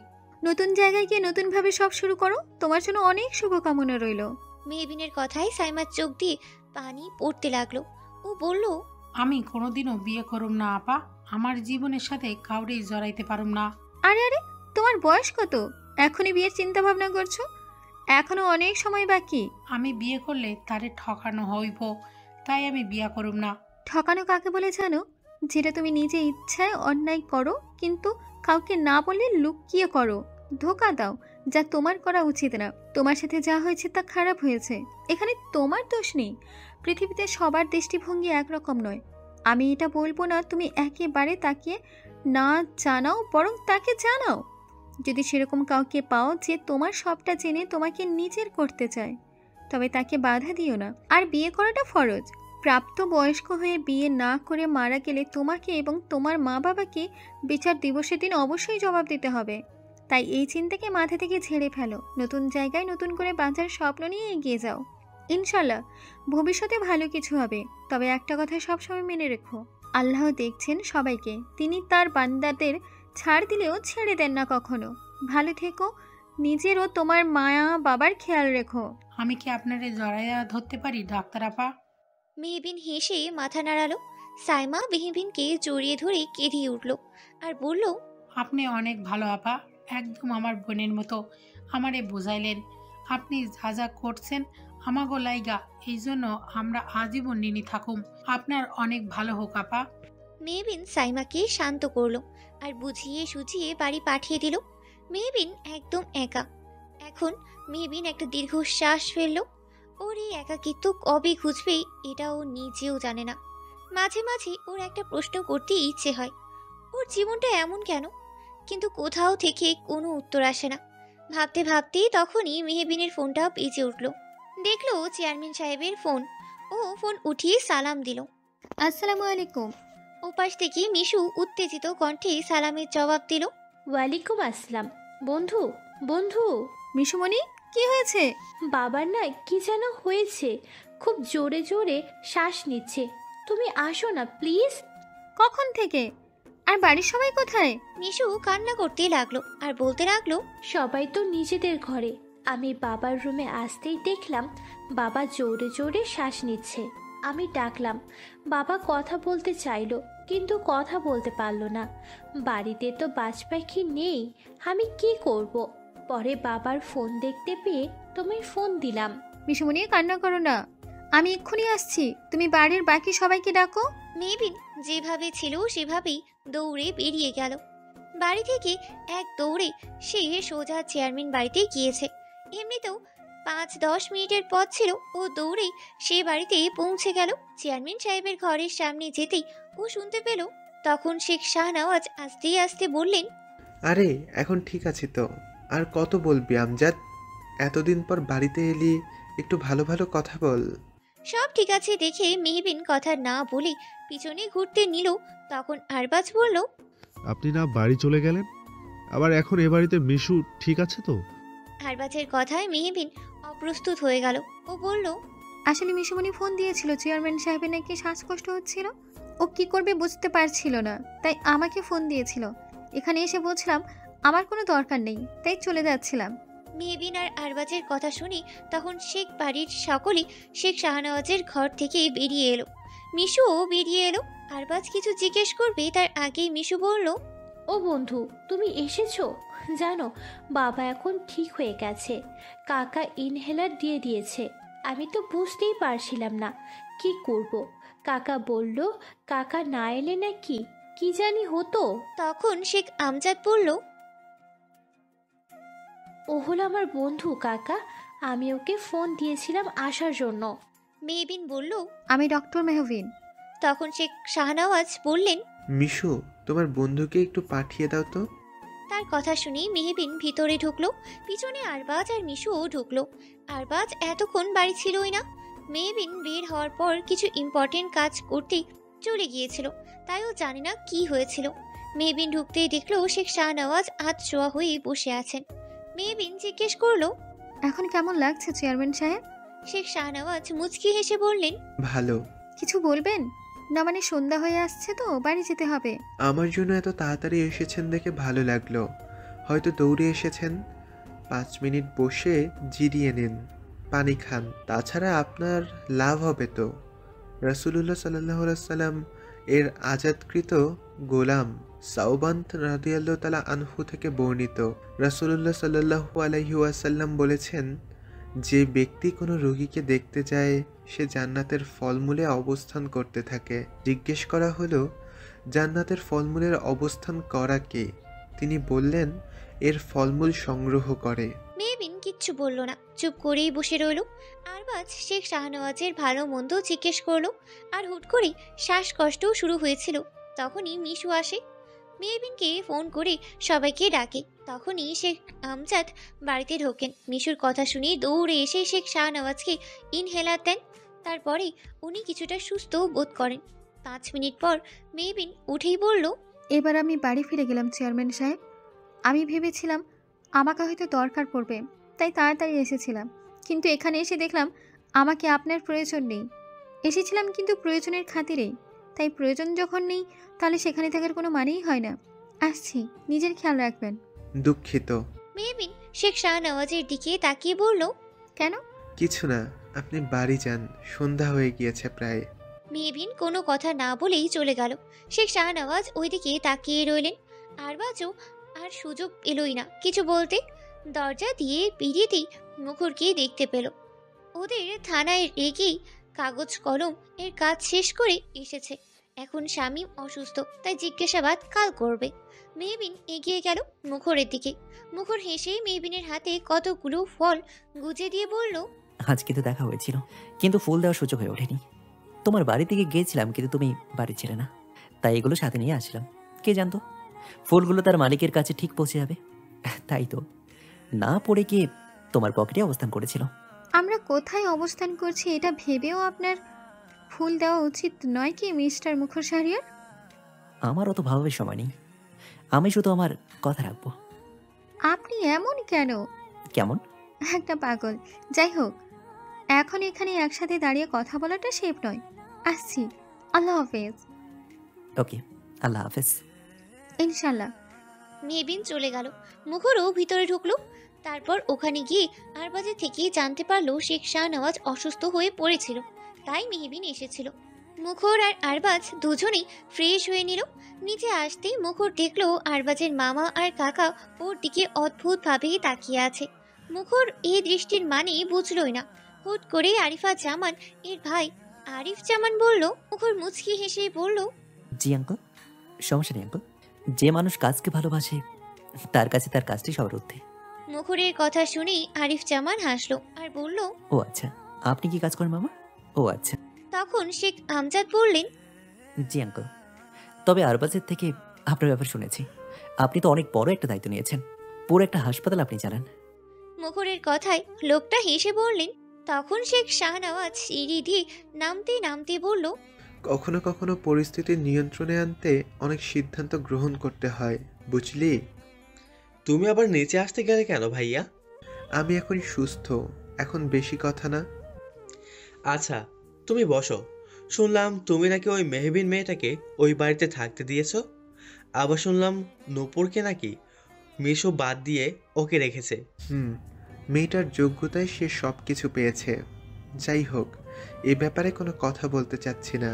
নতুন জায়গায় গিয়ে নতুনভাবে সব শুরু করো। তোমার জন্য অনেক শুভকামনা রইল। মেহবিনের কথায় সাইমার চোখ দিয়ে পানি পড়তে লাগলো। ও বলল, আমি কোনোদিনও বিয়ে করুম না আপা। আমার জীবনের সাথে কাউরেই জড়াইতে পারুম না। আরে আরে, তোমার বয়স কত? এখনই বিয়ের চিন্তা ভাবনা করছো? এখনো অনেক সময় বাকি। আমি বিয়ে করলে তারে ঠকানো হইব, তাই আমি বিয়ে করুম না। ঠকানো কাকে বলে জানো? যেটা তুমি নিজে ইচ্ছায় অন্যায় করো কিন্তু কাউকে না বলে লুকিয়ে করো, ধোকা দাও, যা তোমার করা উচিত না। তোমার সাথে যা হয়েছে তা খারাপ হয়েছে, এখানে তোমার দোষ নেই। পৃথিবীতে সবার দৃষ্টিভঙ্গি একরকম নয়। আমি এটা বলবো না তুমি একেবারে তাকে না জানাও, বরং তাকে জানাও। যদি সেরকম কাউকে পাও যে তোমার সবটা জেনে তোমাকে নিজের করতে চায়, তবে তাকে বাধা দিও না। আর বিয়ে করাটা ফরজ। প্রাপ্ত বয়স্ক হয়ে বিয়ে না করে মারা গেলে তোমাকে এবং তোমার মা বাবাকে বিচার দিবসের দিন অবশ্যই জবাব দিতে হবে। তাই এই চিন্তাকে মাথা থেকে ঝেড়ে ফেলো। নতুন জায়গায় নতুন করে বাঁচার স্বপ্ন নিয়ে এগিয়ে যাও। ইনশাল্লাহ ভবিষ্যতে ভালো কিছু হবে। তবে একটা কথা সবসময় মেনে রেখো, আল্লাহ দেখছেন সবাইকে। তিনি তার বান্দাদের ছাড় দিলেও ছেড়ে দেন না কখনো। ভালো থেকো, নিজের ও তোমার মায়া বাবার খেয়াল রেখো। আমি কি আপনারে জড়াইয়া ধরতে পারি ডাক্তার আপা? মেহবিন হেসে মাথা নাড়ালো। সাইমা মেহবিনকে জড়িয়ে ধরে কেঁদিয়ে উঠল আর বলল, আপনি অনেক ভালো আপা, একদম আমার বোনের মতো আমারে বুঝাইলেন। আপনি যা যা করছেন আমাগো লাইগা, এই জন্য আমরা আজীবন ঋণী থাকুম। আপনার অনেক ভালো হোক আপা। মেহবিন সাইমাকে শান্ত করলো আর বুঝিয়ে সুঝিয়ে বাড়ি পাঠিয়ে দিল। মেহবিন একদম একা। এখন মেহবিন একটা দীর্ঘশ্বাস ফেললো। ওর এই একাকিত্ব কবে খুঁজবে এটা ও নিজেও জানে না। মাঝে মাঝে ওর একটা প্রশ্ন করতে ইচ্ছে হয়, ওর জীবনটা এমন কেন? কিন্তু কোথাও থেকে কোনো উত্তর আসে না। ভাবতে ভাবতেই তখনই মেহবিনের ফোনটা বেজে উঠল। দেখলো চেয়ারম্যান সাহেবের ফোন। ও ফোন উঠিয়ে সালাম দিল। আসসালামু আলাইকুম। ওপাশ থেকে মিশু উত্তেজিত কণ্ঠে সালামের জবাব দিল, ওয়ালাইকুম আসসালাম। বন্ধু বন্ধু। মিশুমণি, কি হয়েছে? বাবার না কি যেন হয়েছে, খুব জোরে জোরে শ্বাস নিচ্ছে। তুমি আসো না প্লিজ। কখন থেকে? আর বাড়ির সবাই কোথায়? মিশু কান্না করতে লাগলো আর বলতে লাগলো, সবাই তো নিজেদের ঘরে। আমি বাবার রুমে আসতেই দেখলাম বাবা জোরে জোরে শ্বাস নিচ্ছে। আমি ডাকলাম, বাবা কথা বলতে চাইলো কিন্তু কথা বলতে পারলো না। বাড়িতে তো বাজ পাখি নেই, আমি কি করব। পরে বাবার ফোন দেখতে পেয়ে তোমায় ফোন দিলাম। মিশুমণি, কান্না করো না, আমি এক্ষুনি আসছি। তুমি বাড়ির বাকি সবাইকে ডাকো। মেহবিন যেভাবে ছিল সেভাবেই দৌড়ে বেরিয়ে গেল। বাড়ি থেকে এক দৌড়ে সে সোজা চেয়ারম্যান বাড়িতে গিয়েছে। এমনিতেও 5-10 মিনিটের পথ ছিল। ও দৌড়েই সে বাড়িতে পৌঁছে গেল। চেয়ারম্যান সাহেবের ঘরের সামনে যেতেই ও শুনতে পেল তখন শেখ শাহনওয়াজ আস্তে আস্তে বললেন, আরে এখন ঠিক আছি তো, আর কত বলবি আমজাদ? এতদিন পর বাড়িতে এলি, একটু ভালো ভালো কথা বল। সব ঠিক আছে দেখে মেহবিন কথা না বলে পিছনে ঘুরতে নিল। তখন আরবাজ বলল, আপনি না বাড়ি চলে গেলেন, আবার এখন এ বাড়িতে মিশু ঠিক আছে তো? আরবাজের কথায় মেহবিন অপ্রস্তুত হয়ে গেল। ও বলল, আসলে মিশুমণি ফোন দিয়েছিল, চেয়ারম্যান সাহেবের নাকি শ্বাসকষ্ট হচ্ছিল। ও কি করবে বুঝতে পারছিল না, তাই আমাকে ফোন দিয়েছিল। এখানে এসে বলছিলাম আমার কোনো দরকার নেই, তাই চলে যাচ্ছিলাম। মেহবিন আর আরবাজের কথা শুনে তখন শেখ বাড়ির সকলেই শেখ শাহনওয়াজের ঘর থেকে বেরিয়ে এলো। মিশুও বেরিয়ে এলো। আরবাজ কিছু জিজ্ঞেস করবে তার আগেই মিশু বলল, ও বন্ধু, তুমি এসেছো? জানো, বাবা এখন ঠিক হয়ে গেছে। কাকা ইনহেলার দিয়ে দিয়েছে। আমি তো বুঝতেই পারছিলাম না কি করব। কাকা বলল কাকা না এলে নাকি কি জানি হতো। তখন শেখ আমজাদ বলল, ও হলো আমার বন্ধু কাকা, আমি ওকে ফোন দিয়েছিলাম আসার জন্য। মেহবিন বলল, আমি ডক্টর মেহবিন। তখন শেখ শাহনওয়াজ বললেন, মিশু, তোমার বন্ধুকে একটু পাঠিয়ে দাও তো। তার কথা শুনে মেহবিন ভিতরে ঢুকলো। পিছনে আরবাজ আর মিশুও ঢুকলো। আরবাজ এতক্ষণ বাড়ি ছিলই না। মেহবিন বের হওয়ার পর কিছু ইম্পর্টেন্ট কাজ করতে চলে গিয়েছিল, তাই ও জানে না কি হয়েছিল। মেহবিন ঢুকতেই দেখলো শেখ শাহনওয়াজ হাত ছোঁয়া হয়ে বসে আছেন। মেহবিন জিজ্ঞেস করলো, এখন কেমন লাগছে চেয়ারম্যান সাহেব? শেখ শাহনওয়াজ মুচকি হেসে বললেন, ভালো। কিছু বলবেন না? মানে সন্ধ্যা হয়ে আসছে তো, বাড়ি যেতে হবে। আমার জন্য এত তাড়াতাড়ি এসেছেন দেখে ভালো লাগলো। হয়তো দৌড়ে এসেছেন। 5 মিনিট বসে জিরিয়ে নিন, পানি খান। তাছাড়া আপনার লাভ হবে তো। রাসূলুল্লাহ সাল্লাল্লাহু আলাইহি সাল্লাম এর আজাদকৃত গোলাম সাওবান রাদিয়াল্লাহু তাআলা আনহু থেকে বর্ণিত, রাসূলুল্লাহ সাল্লাল্লাহু আলাইহি ওয়াসাল্লাম বলেছেন, যে ব্যক্তি কোনো রোগীকে দেখতে যায় সে জান্নাতের ফলমূলে অবস্থান করতে থাকে। জিজ্ঞেস করা হলো, জান্নাতের ফলমূলের অবস্থান করা কে? তিনি বললেন, এর ফলমূল সংগ্রহ করে। মেহবিন কিচ্ছু বলল না, চুপ করেই বসে রইল। আরবাজ শেখ শাহনওয়াজের ভালো মন্দ জিজ্ঞেস করলো। আর হুট করে শ্বাসকষ্টও শুরু হয়েছিল। তখনই মিশু আসে। মেহবিনকে ফোন করে সবাইকে ডাকে। তখনই শেখ আমজাদ বাড়িতে ঢোকেন। মিশুর কথা শুনে দৌড়ে এসে শেখ শাহনওয়াজকে ইনহেলার দেন। তারপরে উনি কিছুটা সুস্থ বোধ করেন। 5 মিনিট পর মেহবিন উঠেই বলল, এবার আমি বাড়ি ফিরে গেলাম চেয়ারম্যান সাহেব। আমি ভেবেছিলাম আমাকে হয়তো দরকার পড়বে, তাই তাড়াতাড়ি এসেছিলাম। কিন্তু এখানে এসে দেখলাম আমাকে আপনার প্রয়োজন নেই। এসেছিলাম কিন্তু প্রয়োজনের খাতিরেই, তাই প্রয়োজন যখন নেই তাহলে সেখানে থাকার কোনো মানেই হয় না। আসছি, নিজের খেয়াল রাখবেন। দুঃখিত। মেহবিন শেখ শাহনওয়াজের দিকে তাকিয়ে বলল, কেন? কিছু না, আপনি বাড়ি যান, সন্ধ্যা হয়ে গিয়েছে প্রায়। মেহবিন কোনো কথা না বলেই চলে গেল। শেখ শাহনওয়াজ ওইদিকে তাকিয়ে রইলেন। আরবাজও আর সুযোগ এলোই না কিছু বলতে। দরজা দিয়ে বেরিয়েতেই মুখরকে দেখতে পেল। ওদের থানায় রেগেই কাগজ কলম এর কাজ শেষ করে এসেছে। এখন শামীম অসুস্থ, তাই জিজ্ঞাসাবাদ কাল করবে। মেহবিন এগিয়ে গেল মুখরের দিকে। মুখর হেসে মেহবিনের হাতে কতগুলো ফল গুজে দিয়ে বলল, আজকে তো দেখা হয়েছিল, কিন্তু ফুল দেওয়ার সুযোগ হয়ে ওঠেনি। তোমার বাড়ি থেকে গিয়েছিলাম, কিন্তু তুমি বাড়ি ছিলে না, তাই এগুলো সাথে নিয়ে আসলাম। কে জানতো ফুলগুলো তার মালিকের কাছে ঠিক পৌঁছে যাবে। তাই তো না পড়ে গিয়ে তোমার পকেটে অবস্থান করেছিল। আমরা কোথায় অবস্থান করছি এটা ভেবেও আপনার ফুল দেওয়া উচিত নয় কি মিস্টার মুখর শাহরিয়ার? আমার অত ভাবের সময় নেই, আমি শুধু আমার কথা রাখবো। আপনি এমন কেন? কেমন? একটা পাগল। যাই হোক, এখন এখানে একসাথে দাঁড়িয়ে কথা বলাটা সেফ নয়। আসছি। আল্লাহ হাফেজ। ওকে, আল্লাহ হাফেজ। ইনশাল্লাহ। মেহবিন চলে গেল। মুখরও ভিতরে ঢুকলো। তারপর ওখানে গিয়ে আরবাজের থেকে জানতে পারলো শেখ শাহনওয়াজ অসুস্থ হয়ে পড়েছিল, তাই মেহবিন এসেছিল। মুখর আর আরবাজ দুজনেই ফ্রেশ হয়ে নিল। নিচে আসতেই মুখর দেখলো আরবাজের মামা আর কাকা ওর দিকে অদ্ভুতভাবে তাকিয়ে আছে। মুখর এই দৃষ্টির মানে বুঝলই না। হুট করে আরিফা জামান এর ভাই আরিফ জামান বলল। মুখর মুচকি হেসে বলল, জি আঙ্কল, সমস্যা নেই আঙ্কল। যে মানুষ কাজকে ভালোবাসে তার কাছে তার কাজটি সবার ঊর্ধ্বে। মুখরের কথা শুনেই আরিফ জামান হাসলো আর বলল, ও আচ্ছা, আপনি কি কাজ করেন মামা? ও আচ্ছা। তখন শেখ আমজাদ বললেন, জি আঙ্কল, তবে আরবাজের থেকে আপনার ব্যাপার শুনেছি। আপনি তো অনেক বড় একটা দায়িত্ব নিয়েছেন, পুরো একটা হাসপাতাল আপনি চালান। মুখরের কথায় লোকটা হেসে বললেন। তখন শেখ শাহনওয়াজ সিঁড়ি দিয়ে নামতে নামতে বলল, কখনো কখনো পরিস্থিতি নিয়ন্ত্রণে আনতে অনেক সিদ্ধান্ত গ্রহণ করতে হয়, বুঝলি? তুমি আবার নিচে আসতে গেলে কেন ভাইয়া? আমি এখন সুস্থ, এখন বেশি কথা না। আচ্ছা, তুমি বসো। শুনলাম তুমি নাকি ওই মেহবিন মেয়েটাকে ওই বাড়িতে থাকতে দিয়েছো। আবার শুনলাম নূপুরকে নাকি মিশো বাদ দিয়ে ওকে রেখেছে। মেয়েটার যোগ্যতায় সে সব কিছু পেয়েছে। যাই হোক, এ ব্যাপারে কোনো কথা বলতে চাচ্ছি না।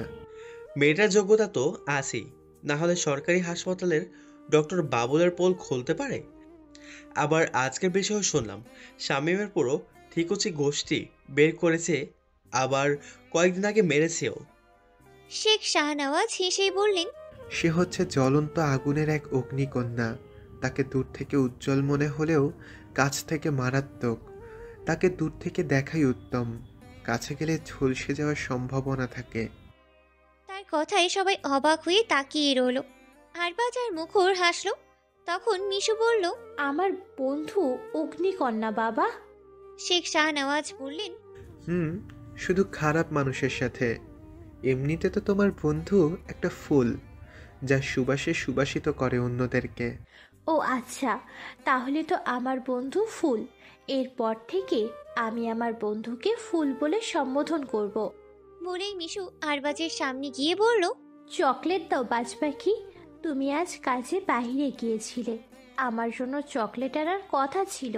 মেয়েটার যোগ্যতা তো আছেই, না হলে সরকারি হাসপাতালের ডক্টর বাবুলের পোল খুলতে পারে। আবার আজকের বিষয়ে শুনলাম শামীমের পুরো ঠিকুচি গোষ্ঠী বের করেছে, আবার কয়েকদিন আগে মেরেছেও। শেখ শাহনওয়াজ হেসে বললেন, সে হচ্ছে জ্বলন্ত আগুনের এক অগ্নিকন্যা। তাকে দূর থেকে উজ্জ্বল মনে হলেও কাছ থেকে মারাত্মক। তাকে দূর থেকে দেখাই উত্তম, কাছে গেলে ঝলসে যাওয়ার সম্ভাবনা থাকে। তার কথায় সবাই অবাক হয়ে তাকিয়ে রইল। আরবাজ আর মুখর হাসলো। তখন মিশু বলল, আমার বন্ধু অগ্নিকন্যা বাবা। শেখ শাহনওয়াজ বললেন, শুধু খারাপ মানুষের সাথে। এমনিতে তো তোমার বন্ধু একটা ফুল, যা সুবাসে সুবাসিত করে অন্যদেরকে। ও আচ্ছা, তাহলে তো আমার বন্ধু ফুল। এরপর থেকে আমি আমার বন্ধুকে ফুল বলে সম্বোধন করব। বলেই মিশু আরবাজের সামনে গিয়ে বলল, চকলেট দাও বাজ পাখি। তুমি আজ কাজে বাইরে গিয়েছিলে, আমার জন্য চকলেট আনার কথা ছিল।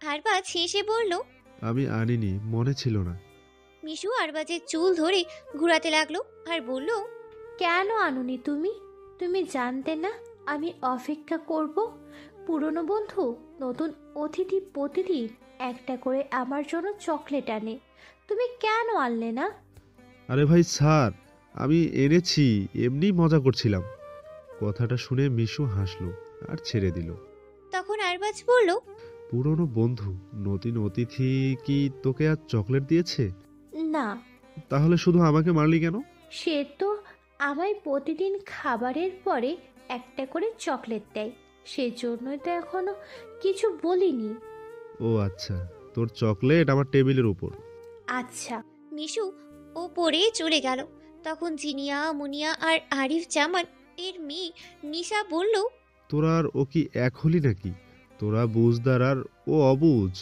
আরবাজ হেসে বলল, আমি আনিনি, মনে ছিল না। মিশু আরবাজের চুল ধরে ঘুরাতে লাগলো আর বলল, কেন আনুনি তুমি? তুমি জানতে না আমি অপেক্ষা করব? পুরনো বন্ধু নতুন অতিথি প্রতিদিন একটা করে আমার জন্য চকলেট আনে, তুমি কেন আনলে না? আরে ভাই স্যার, আমি এনেছি, এমনি মজা করছিলাম। কথাটা শুনে মিশু হাসলো আর ছেড়ে দিল। তখন আরবাজ বলল, পুরনো বন্ধু নতুন অতিথি কি তোকে আজ চকলেট দিয়েছে? না। তাহলে শুধু আমাকে মারলি কেন? সে তো আমায় প্রতিদিন খাবারের পরে একটা করে চকলেট দেয়, সেজন্যই তো এখনো কিছু বলিনি। ও আচ্ছা, তোর চকলেট আমার টেবিলের উপর। আচ্ছা। মিশু ওপরে চলে গেল। তখন জিনিয়া, মুনিয়া আর আরিফ জামান এর মেয়ে নিশা বলল, তোরা আর ও কি এক হলি নাকি? তোরা বুঝদার আর ও অবুঝ।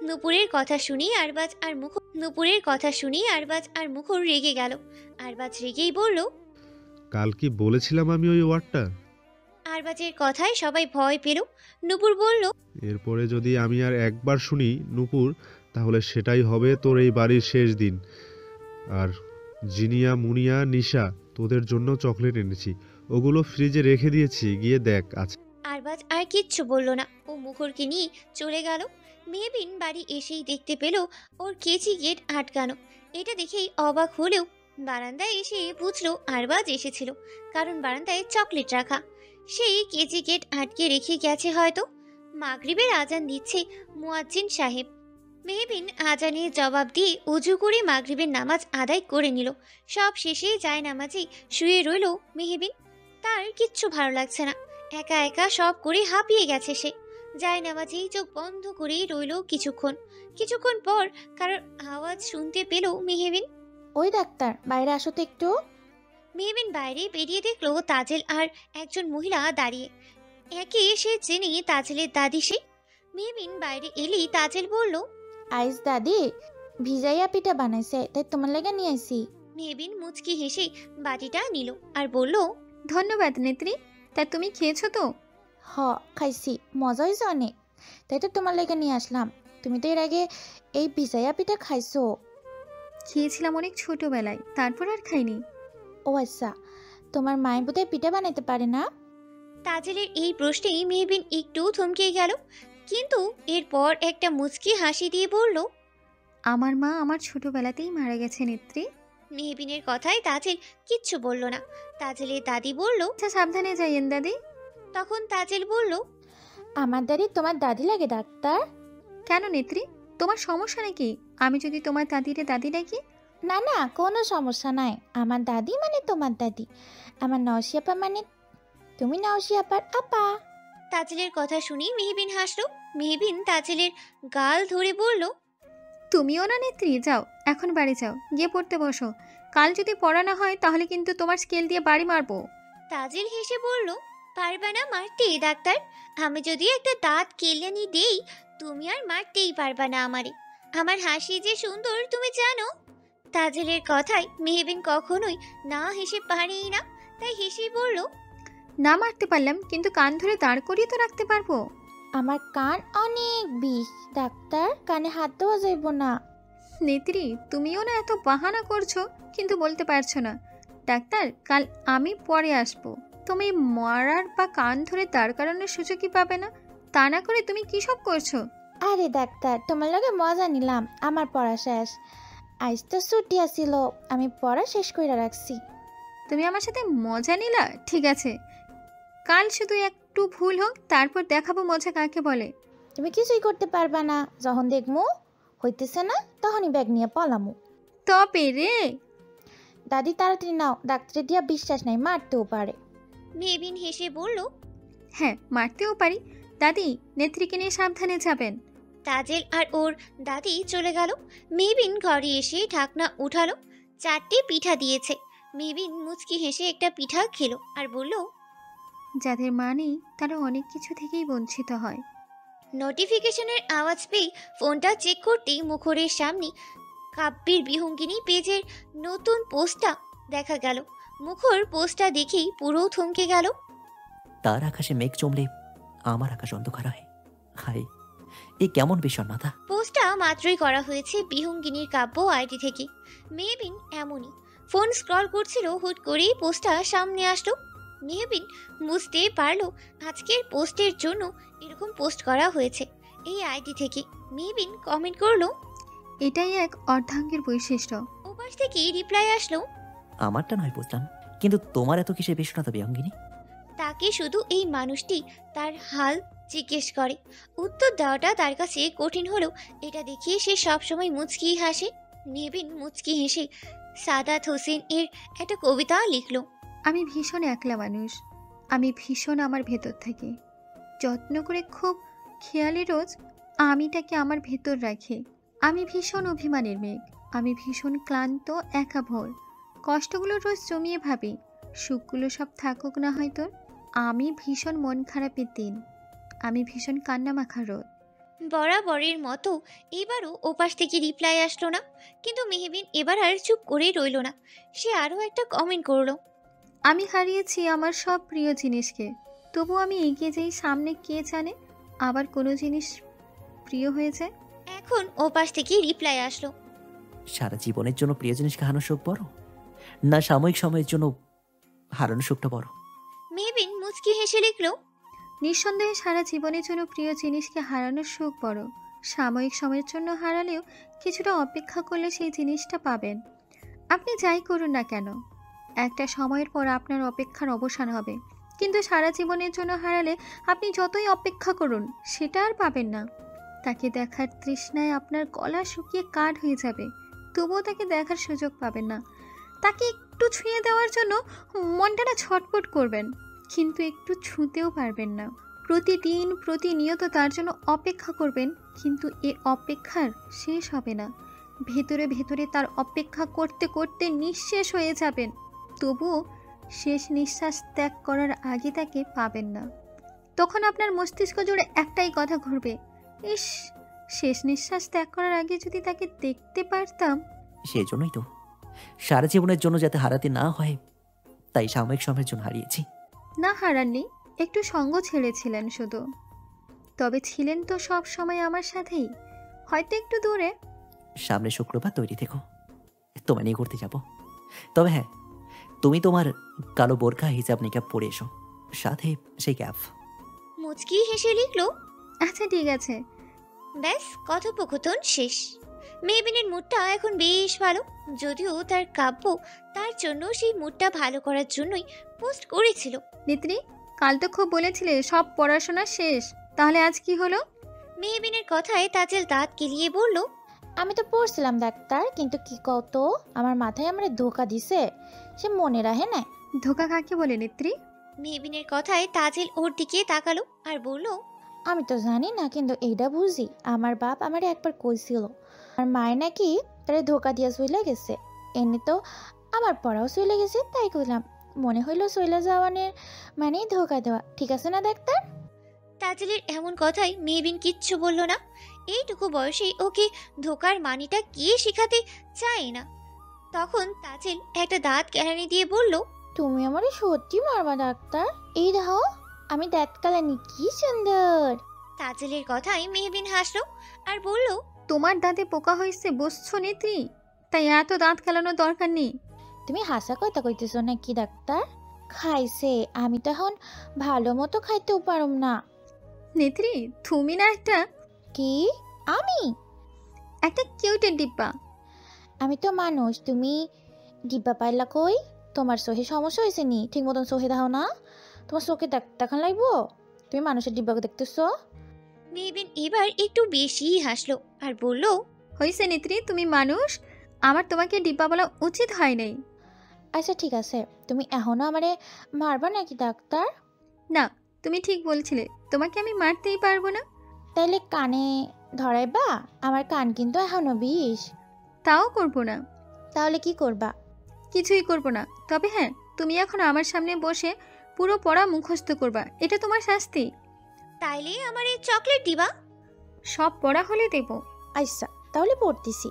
নূপুরের কথা শুনেই আরবাজ আর মুখর রেগে গেল। আরবাজ রেগেই বলল, কাল কি বলেছিলাম আমি ওই ওয়ার্ডটা? আরবাজের কথায় সবাই ভয় পেল। নূপুর বলল, এরপরে যদি আমি আর একবার শুনি নূপুর, তাহলে সেটাই হবে তোর এই বাড়ির শেষ দিন। আর জিনিয়া, মুনিয়া, নিশা, তোদের জন্য চকলেট এনেছি, ওগুলো ফ্রিজে রেখে দিয়েছি, গিয়ে দেখ আছে। আরবাজ আর কিচ্ছু বলল না, ও মুখরকে নিয়ে চলে গেল। মেহবিন বাড়ি এসেই দেখতে পেল ওর কেচি গেট আটকানো। এটা দেখেই অবাক হলেও বারান্দায় এসে বুঝলো আরবাজ এসেছিল, কারণ বারান্দায় চকলেট রাখা। সেই কেচি গেট আটকে রেখে গেছে হয়তো। মাগরিবের আজান দিচ্ছে মুয়াজ্জিন সাহেব। মেহবিন আজানের জবাব দিয়ে উজু করে মাগরিবের নামাজ আদায় করে নিল। সব শেষে যায় নামাজেই শুয়ে রইল মেহবিন। তার কিচ্ছু ভালো লাগছে না, একা একা সব করে হাঁপিয়ে গেছে সে। যায় নামাজেই চোখ বন্ধ করেই রইল কিছুক্ষণ পর কারোর আওয়াজ শুনতে পেল মেহবিন। ওই ডাক্তার, বাইরে আসো তো একটু। মেহবিন বাইরে বেরিয়ে দেখলো তাজেল আর একজন মহিলা দাঁড়িয়ে। একে এসে জেনে তাজেলের দাদি সে। মেহবিন বাইরে এলেই তাজেল বলল, আইস দাদি ভিজাইয়া পিঠা বানাইছে, তাই তোমার লেগে নিয়ে আইছি। মেহবিন মুচকি হেসে বাটিটা নিল আর বলল, ধন্যবাদ নেত্রী। তা তুমি খেয়েছো তো? হ খাইছি, মজা হয়েছে অনেক, তাই তো তোমার লেগে নিয়ে আসলাম। তুমি তো এর আগে এই ভিজাইয়া পিঠা খাইছো? খেয়েছিলাম অনেক ছোটবেলায়, তারপর আর খাইনি। ও আচ্ছা, তোমার মায়ের বোধহয় পিঠা বানাইতে পারে না? তাজেলের এই প্রশ্নেই মেহবিন একটু থমকে গেল, কিন্তু এরপর একটা মুচকি হাসি দিয়ে বলল, আমার মা আমার ছোটবেলাতেই মারা গেছে নেত্রী। মেহবিনের কথায় তাজেল কিচ্ছু বলল না। তাজেলের দাদি বলল, আচ্ছা সাবধানে যাইয়েন দাদি। তখন তাজেল বলল, আমার দাদি তোমার দাদি লাগে ডাক্তার? কেন নেত্রী, তোমার সমস্যা নাকি আমি যদি তোমার দাদিরে দাদি ডাকি? না না, কোনো সমস্যা নাই। আমার দাদি মানে তোমার দাদি, আমার নওশি আপা মানে তুমি নওশি আপার আপা। তাজেলের কথা শুনি মেহবিন হাসলো। মেহবিন তাজেলের গাল ধরে বলল, তুমিও না নেত্রী, যাও এখন বাড়ি যাও, গিয়ে পড়তে বসো। কাল যদি পড়া না হয় তাহলে কিন্তু তোমার স্কেল দিয়ে বাড়ি মারবো। তাজেল হেসে বলল, পারবে না মারতে ডাক্তার? আমি যদি একটা দাঁত কেলিয়ানি দেই, তুমি আর মারতেই পারবা না আমারে। আমার হাসি যে সুন্দর তুমি জানো। তাজেলের কথায় মেহবিন কখনোই না হেসে পারেই না, তাই হেসেই বলল, না মারতে পারলাম, কিন্তু কান ধরে দাঁড় করিয়ে তো রাখতে পারবো। আমার কান অনেক বিষ ডাক্তার, কানে হাত দেওয়া যাইব না। নেত্রী তুমিও না এত বাহানা করছো, কিন্তু বলতে পারছো না। ডাক্তার কাল আমি পরে আসবো, তুমি মারার বা কান ধরে দাঁড় করানোর সুযোগই পাবে না। তা না করে তুমি কী সব করছো? আরে ডাক্তার, তোমার লগে মজা নিলাম, আমার পড়া শেষ। আজ তো ছুটি আসিল, আমি পড়া শেষ করে রাখছি। তুমি আমার সাথে মজা নিলা? ঠিক আছে, কাল শুধু একটু ভুল হোক, তারপর দেখাবো মজা কাকে বলে। তুমি কিছুই করতে পারবা না, যখন দেখমু হইতেছে না তখনই ব্যাগ নিয়ে পলামু। তবে রে দাদি তাড়াতাড়ি নাও, ডাক্তারের দিয়া বিশ্বাস নাই, মারতেও পারে। মেহবিন হেসে বলল, হ্যাঁ মারতেও পারি। দাদি নেত্রীকে নিয়ে সাবধানে যাবেন। তাজেল আর ওর দাদি চলে গেল। মেহবিন ঘরে এসে ঢাকনা উঠালো। 4টে পিঠা দিয়েছে। মেহবিন মুচকি হেসে একটা পিঠা খেলো আর বলল, যাদের মা নেই তারা অনেক কিছু থেকেই বঞ্চিত হয়। নোটিফিকেশনের আওয়াজ পেয়ে ফোনটা চেক করতেই মুখরের সামনে কাব্যের বিহঙ্গিনী পেজের নতুন পোস্টটা দেখা গেল। মুখর পোস্টটা দেখেই পুরো থমকে গেল। তার আকাশে মেঘ জমলে আমার আকাশ অন্ধকার হয়। হাই, এ কেমন বিষণ্ণতা! পোস্টটা মাত্রই করা হয়েছে বিহঙ্গিনীর কাব্য আইডি থেকে। মেহবিন এমনই ফোন স্ক্রল করছিল, হুট করেই পোস্টটা সামনে আসলো। মেহবিন বুঝতে পারলো আজকের পোস্টের জন্য এরকম পোস্ট করা হয়েছে এই আইডি থেকে। মেহবিন কমেন্ট করলো, এটাই এক অর্ধাঙ্গের বৈশিষ্ট্য। ওপাশ থেকে রিপ্লাই আসলো, আমারটা নয় বুঝলাম, কিন্তু তোমার এত কিসের বিষণ্ণতা বিহঙ্গিনী? তাকে শুধু এই মানুষটি তার হাল জিজ্ঞেস করে। উত্তর দেওয়াটা তার কাছে কঠিন হলেও এটা দেখিয়ে সে সবসময় মুচকি হাসে। মেহবিন মুচকি হেসে সাদাত হোসেন এর একটা কবিতা লিখলো, আমি ভীষণ একলা মানুষ, আমি ভীষণ আমার ভেতর থাকি, যত্ন করে খুব খেয়ালি রোজ আমিটাকে আমার ভেতর রাখি। আমি ভীষণ অভিমানের মেঘ, আমি ভীষণ ক্লান্ত একা ভোর, কষ্টগুলো রোজ জমিয়ে ভাবি, সুখগুলো সব থাকুক না হয় তোর। আমি ভীষণ মন খারাপের দিন, আমি ভীষণ কান্না মাখা রোদ। বরাবরের মতো এবারও ওপাশ থেকে রিপ্লাই আসলো না, কিন্তু মেহবিন এবার আর চুপ করে রইল না। সে আরও একটা কমেন্ট করলো, আমি হারিয়েছি আমার সব প্রিয় জিনিসকে, তবু আমি এগিয়ে যাই সামনে, কে জানে আবার কোনো জিনিস প্রিয় হয়ে যায়। এখন ওপাশ থেকে রিপ্লাই আসলো, সারা জীবনের জন্য প্রিয় জিনিসকে হারানোর শোক বড়, না সাময়িক সময়ের জন্য হারানোর শোকটা বড়? মেহবিন মুচকি হেসে লিখলো, নিঃসন্দেহে সারা জীবনের জন্য প্রিয় জিনিসকে হারানোর শোক বড়। সাময়িক সময়ের জন্য হারালেও কিছুটা অপেক্ষা করলে সেই জিনিসটা পাবেন। আপনি যাই করুন না কেন, একটা সময়ের পর আপনার অপেক্ষার অবসান হবে, কিন্তু সারা জীবনের জন্য হারালে আপনি যতই অপেক্ষা করুন সেটা আর পাবেন না। তাকে দেখার তৃষ্ণায় আপনার গলা শুকিয়ে কাঠ হয়ে যাবে, তবুও তাকে দেখার সুযোগ পাবেন না। তাকে একটু ছুঁয়ে দেওয়ার জন্য মনটা না ছটফট করবেন, কিন্তু একটু ছুঁতেও পারবেন না। প্রতিদিন প্রতিনিয়ত তার জন্য অপেক্ষা করবেন, কিন্তু এ অপেক্ষার শেষ হবে না। ভেতরে ভেতরে তার অপেক্ষা করতে করতে নিঃশেষ হয়ে যাবেন, তবুও শেষ নিঃশ্বাস ত্যাগ করার আগে তাকে পাবেন না। তখন আপনার মস্তিষ্ক জুড়ে একটাই কথা ঘুরবে, ইস, শেষ নিঃশ্বাস ত্যাগ করার আগে যদি তাকে দেখতে পারতাম। সেই জন্যই তো সারা জীবনের জন্য যাতে হারাতে না হয়, তাই সাময়িক সময়ের জন্য হারিয়েছি। না হারাননি, একটু সঙ্গ ছেড়েছিলেন শুধু। তবে ছিলেন তো সব সময় আমার সাথেই, হয়তো একটু দূরে। সামনে শুক্রবার তৈরি থেকো, তোমায় নিয়ে ঘুরতে যাব। তবে হ্যাঁ, তুমি তোমার কালো বোরখা হিজাব নিকাব পরে এসো, সাথে সেই ক্যাপ। মুচকি হেসে লিখলো, আচ্ছা ঠিক আছে। ব্যাস, কথোপকথন শেষ। মেহবিনের মুডটা এখন বেশ ভালো, যদিও তার কাব্য তার জন্য সেই মুডটা ভালো করার জন্যই পোস্ট করেছিল। নেত্রী, কাল তো খুব বলেছিলে সব পড়াশোনা শেষ, তাহলে আজ কি হলো? মেহবিনের কথায় তাজেল দাঁত কেলিয়ে বলল, আমি তো পড়ছিলাম ডাক্তার, কিন্তু কি কত আমার মাথায় আমার ধোকা দিছে, সে মনে রাখে না। ধোকা কাকে বলে নেত্রী? মেহবিনের কথায় তাজেল ওর দিকে তাকালো আর বলল, আমি তো জানি না, কিন্তু এইটা বুঝি আমার বাপ আমারে একবার কইছিল আমার মায়ের নাকি তারে ধোকা দিয়া চইলা গেছে। এমনি তো আমার পড়াও চইলা গেছে, তাই কইলাম মনে হইলো চইলা যাওয়ানের মানে ধোকা দেওয়া, ঠিক আছে না ডাক্তার? তাজেলের এমন কথায় মেহবিন কিচ্ছু বলল না। এইটুকু বয়সে ওকে ধোকার মানিটা কে শেখাতে চায় না। তখন তাজেল একটা দাঁত কেলানি দিয়ে বলল, তুমি আমারে সত্যি মারবা ডাক্তার? এই দেখো আমি দাঁত কালানি, কি সুন্দর। তাজেলের কথায় মেহবিন হাসলো আর বলল, তোমার দাঁতে পোকা হয়েছে বসছো নেত্রী, তাই এত দাঁত কেলানোর দরকার নেই। তুমি হাসা কথা কইতেছো নাকি ডাক্তার? খাইছে, আমি তো এখন ভালো মতো খাইতেও পারুম না। নেত্রী, তুমি না একটা কি? আমি একটা কিউটের ডিব্বা। আমি তো মানুষ, তুমি ডিব্বা পাইলা কই? তোমার চোখে সমস্যা হয়েছে নি? ঠিক মতন চোখে দাও না, তোমার চোখে দেখান লাগবো। তুমি মানুষের ডিব্বাকে দেখতেছো? মেহবিন এবার একটু বেশি হাসলো আর বলল, হয়েছে নেত্রী, তুমি মানুষ, আমার তোমাকে ডিব্বা বলা উচিত হয় নাই। আচ্ছা ঠিক আছে, তুমি এখনো আমারে মারবা নাকি ডাক্তার? না, তুমি ঠিক বলছিলে, তোমাকে আমি মারতেই পারবো না। তাইলে কানে ধরাইবা? আমার কান কিন্তু এখনো বিষ। তাও করবো না। তাহলে কি করবা? কিছুই করবো না। তবে হ্যাঁ, তুমি এখন আমার সামনে বসে পুরো পড়া মুখস্থ করবা, এটা তোমার শাস্তি। তাইলে আমার এই চকলেট দিবা? সব পড়া হলে দেব। আচ্ছা তাহলে পড়তেছি।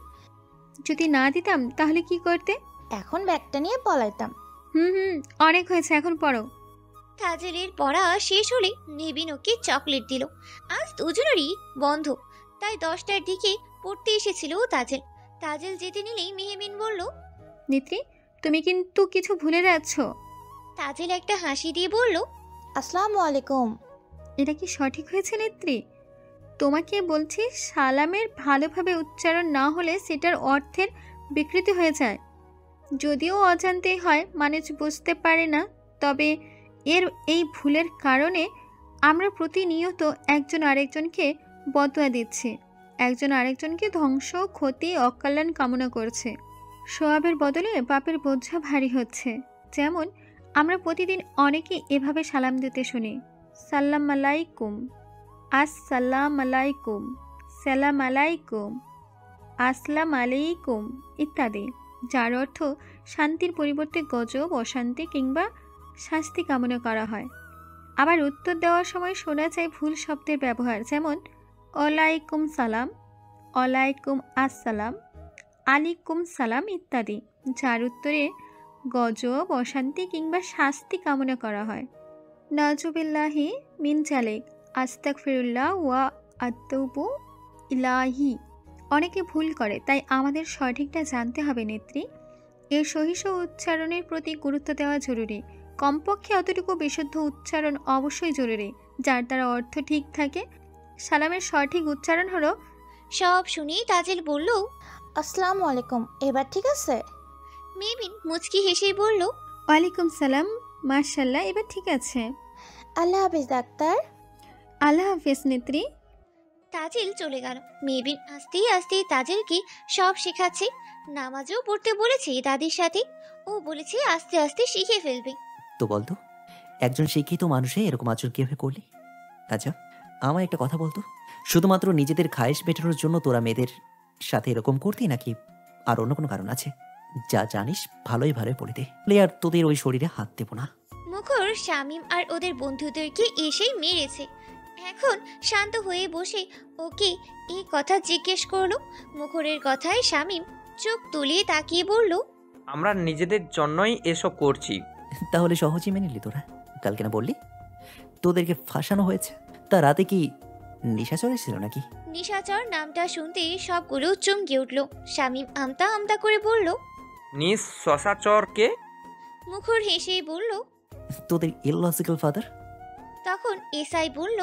যদি না দিতাম তাহলে কি করতে? এখন ব্যাগটা নিয়ে পলাইতাম। হুম, অনেক হয়েছে, এখন পড়ো। তাজেলের পড়া শেষ হলে মেহবিন ওকে চকলেট দিল। আজ দুজনেরই বন্ধ, তাই 10টার দিকে পড়তে এসেছিল তাজেল। তাজেল যেতে নিলেই মেহবিন বলল, নেত্রী, তুমি কিন্তু কিছু ভুলে যাচ্ছ। তাজেল একটা হাসি দিয়ে বলল, আসসালামু আলাইকুম। এটা কি সঠিক হয়েছে নেত্রী? তোমাকে বলছি, সালামের ভালোভাবে উচ্চারণ না হলে সেটার অর্থের বিকৃতি হয়ে যায়। যদিও অজান্তেই হয়, মানুষ বুঝতে পারে না, তবে এই ভুলের কারণে আমরা প্রতিনিয়ত একজন আরেকজনকে বদয়া দিচ্ছি, একজন আরেকজনকে ধ্বংস, ক্ষতি, অকল্যাণ কামনা করছে। সোয়াবের বদলে পাপের বোঝা ভারী হচ্ছে। যেমন আমরা প্রতিদিন অনেকে এভাবে সালাম দিতে শুনি, সাল্লাম আলাইকুম, আসসালাম আলাইকুম, সালাম আলাইকুম, আসসালাম আলাইকুম ইত্যাদি, যার অর্থ শান্তির পরিবর্তে গজব, অশান্তি কিংবা শাস্তি কামনা করা হয়। আবার উত্তর দেওয়ার সময় শোনা যায় ভুল শব্দের ব্যবহার, যেমন ওয়ালাইকুম সালাম, ওয়ালাইকুম আসসালাম, আলাইকুম সালাম ইত্যাদি, যার উত্তরে গজব, অশান্তি কিংবা শাস্তি কামনা করা হয়। নাজুবিল্লাহি মিন জালিক, আস্তাগফিরুল্লাহ ওয়া আতুবু ইলাহি। অনেকে ভুল করে, তাই আমাদের সঠিকটা জানতে হবে নেত্রী। এর সহিষ্ণু উচ্চারণের প্রতি গুরুত্ব দেওয়া জরুরি। কমপক্ষে অতটুকু বিশুদ্ধ উচ্চারণ অবশ্যই জরুরি, যার দ্বারা অর্থ ঠিক থাকে। সালামের সঠিক উচ্চারণ হলো। সব শুনি তাজেল বলল, আসসালামু আলাইকুম, এবার ঠিক আছে? মেহবিন মুচকি হেসেই বলল, ওয়ালাইকুম সালাম, মাশাআল্লাহ, এবার ঠিক আছে। আল্লাহ হাফেজ ডাক্তার। আল্লাহ হাফেজ নেত্রী। তাজেল চলে গেল। মেহবিন আস্তে আস্তে তাজেলকে সব শেখাচ্ছে। নামাজও পড়তে বলেছে দাদির সাথে। ও বলেছে আস্তে আস্তে শিখে ফেলবে। তো বলতো, একজন শিক্ষিত মানুষে এরকম আচরণ কিভাবে করলি? আচ্ছা, আমার একটা কথা বলতো, শুধুমাত্র নিজেদের খায়েশ মেটানোর জন্য তোরা মেয়েদের সাথে এরকম করতি, নাকি আর অন্য কোনো কারণ আছে? যা জানিস ভালোই ভালোই বলে দে, আর তোদের ওই শরীরে হাত দেবো না। মুখর শামীম আর ওদের বন্ধুদেরকে এসেই মেরেছে। এখন শান্ত হয়ে বসে ওকে এই কথা জিজ্ঞেস করলো। মুখরের কথায় শামীম চোখ তুলিয়ে তাকিয়ে বলল, আমরা নিজেদের জন্যই এসব করছি। তাহলে সহজেই মেনে নিলি তোরা? কালকে না বললি তোদেরকে ফাঁসানো হয়েছে? তা রাতে কি নিশাচর এসেছিল নাকি? নিশাচর নামটা শুনতেই সবগুলো চমকে উঠল। শামীম আমতা আমতা করে বলল, নিঃশ্বাসাচরকে? মুখর হেসেই বলল, তোদের ইললজিক্যাল ফাদার। তখন এসআই বলল,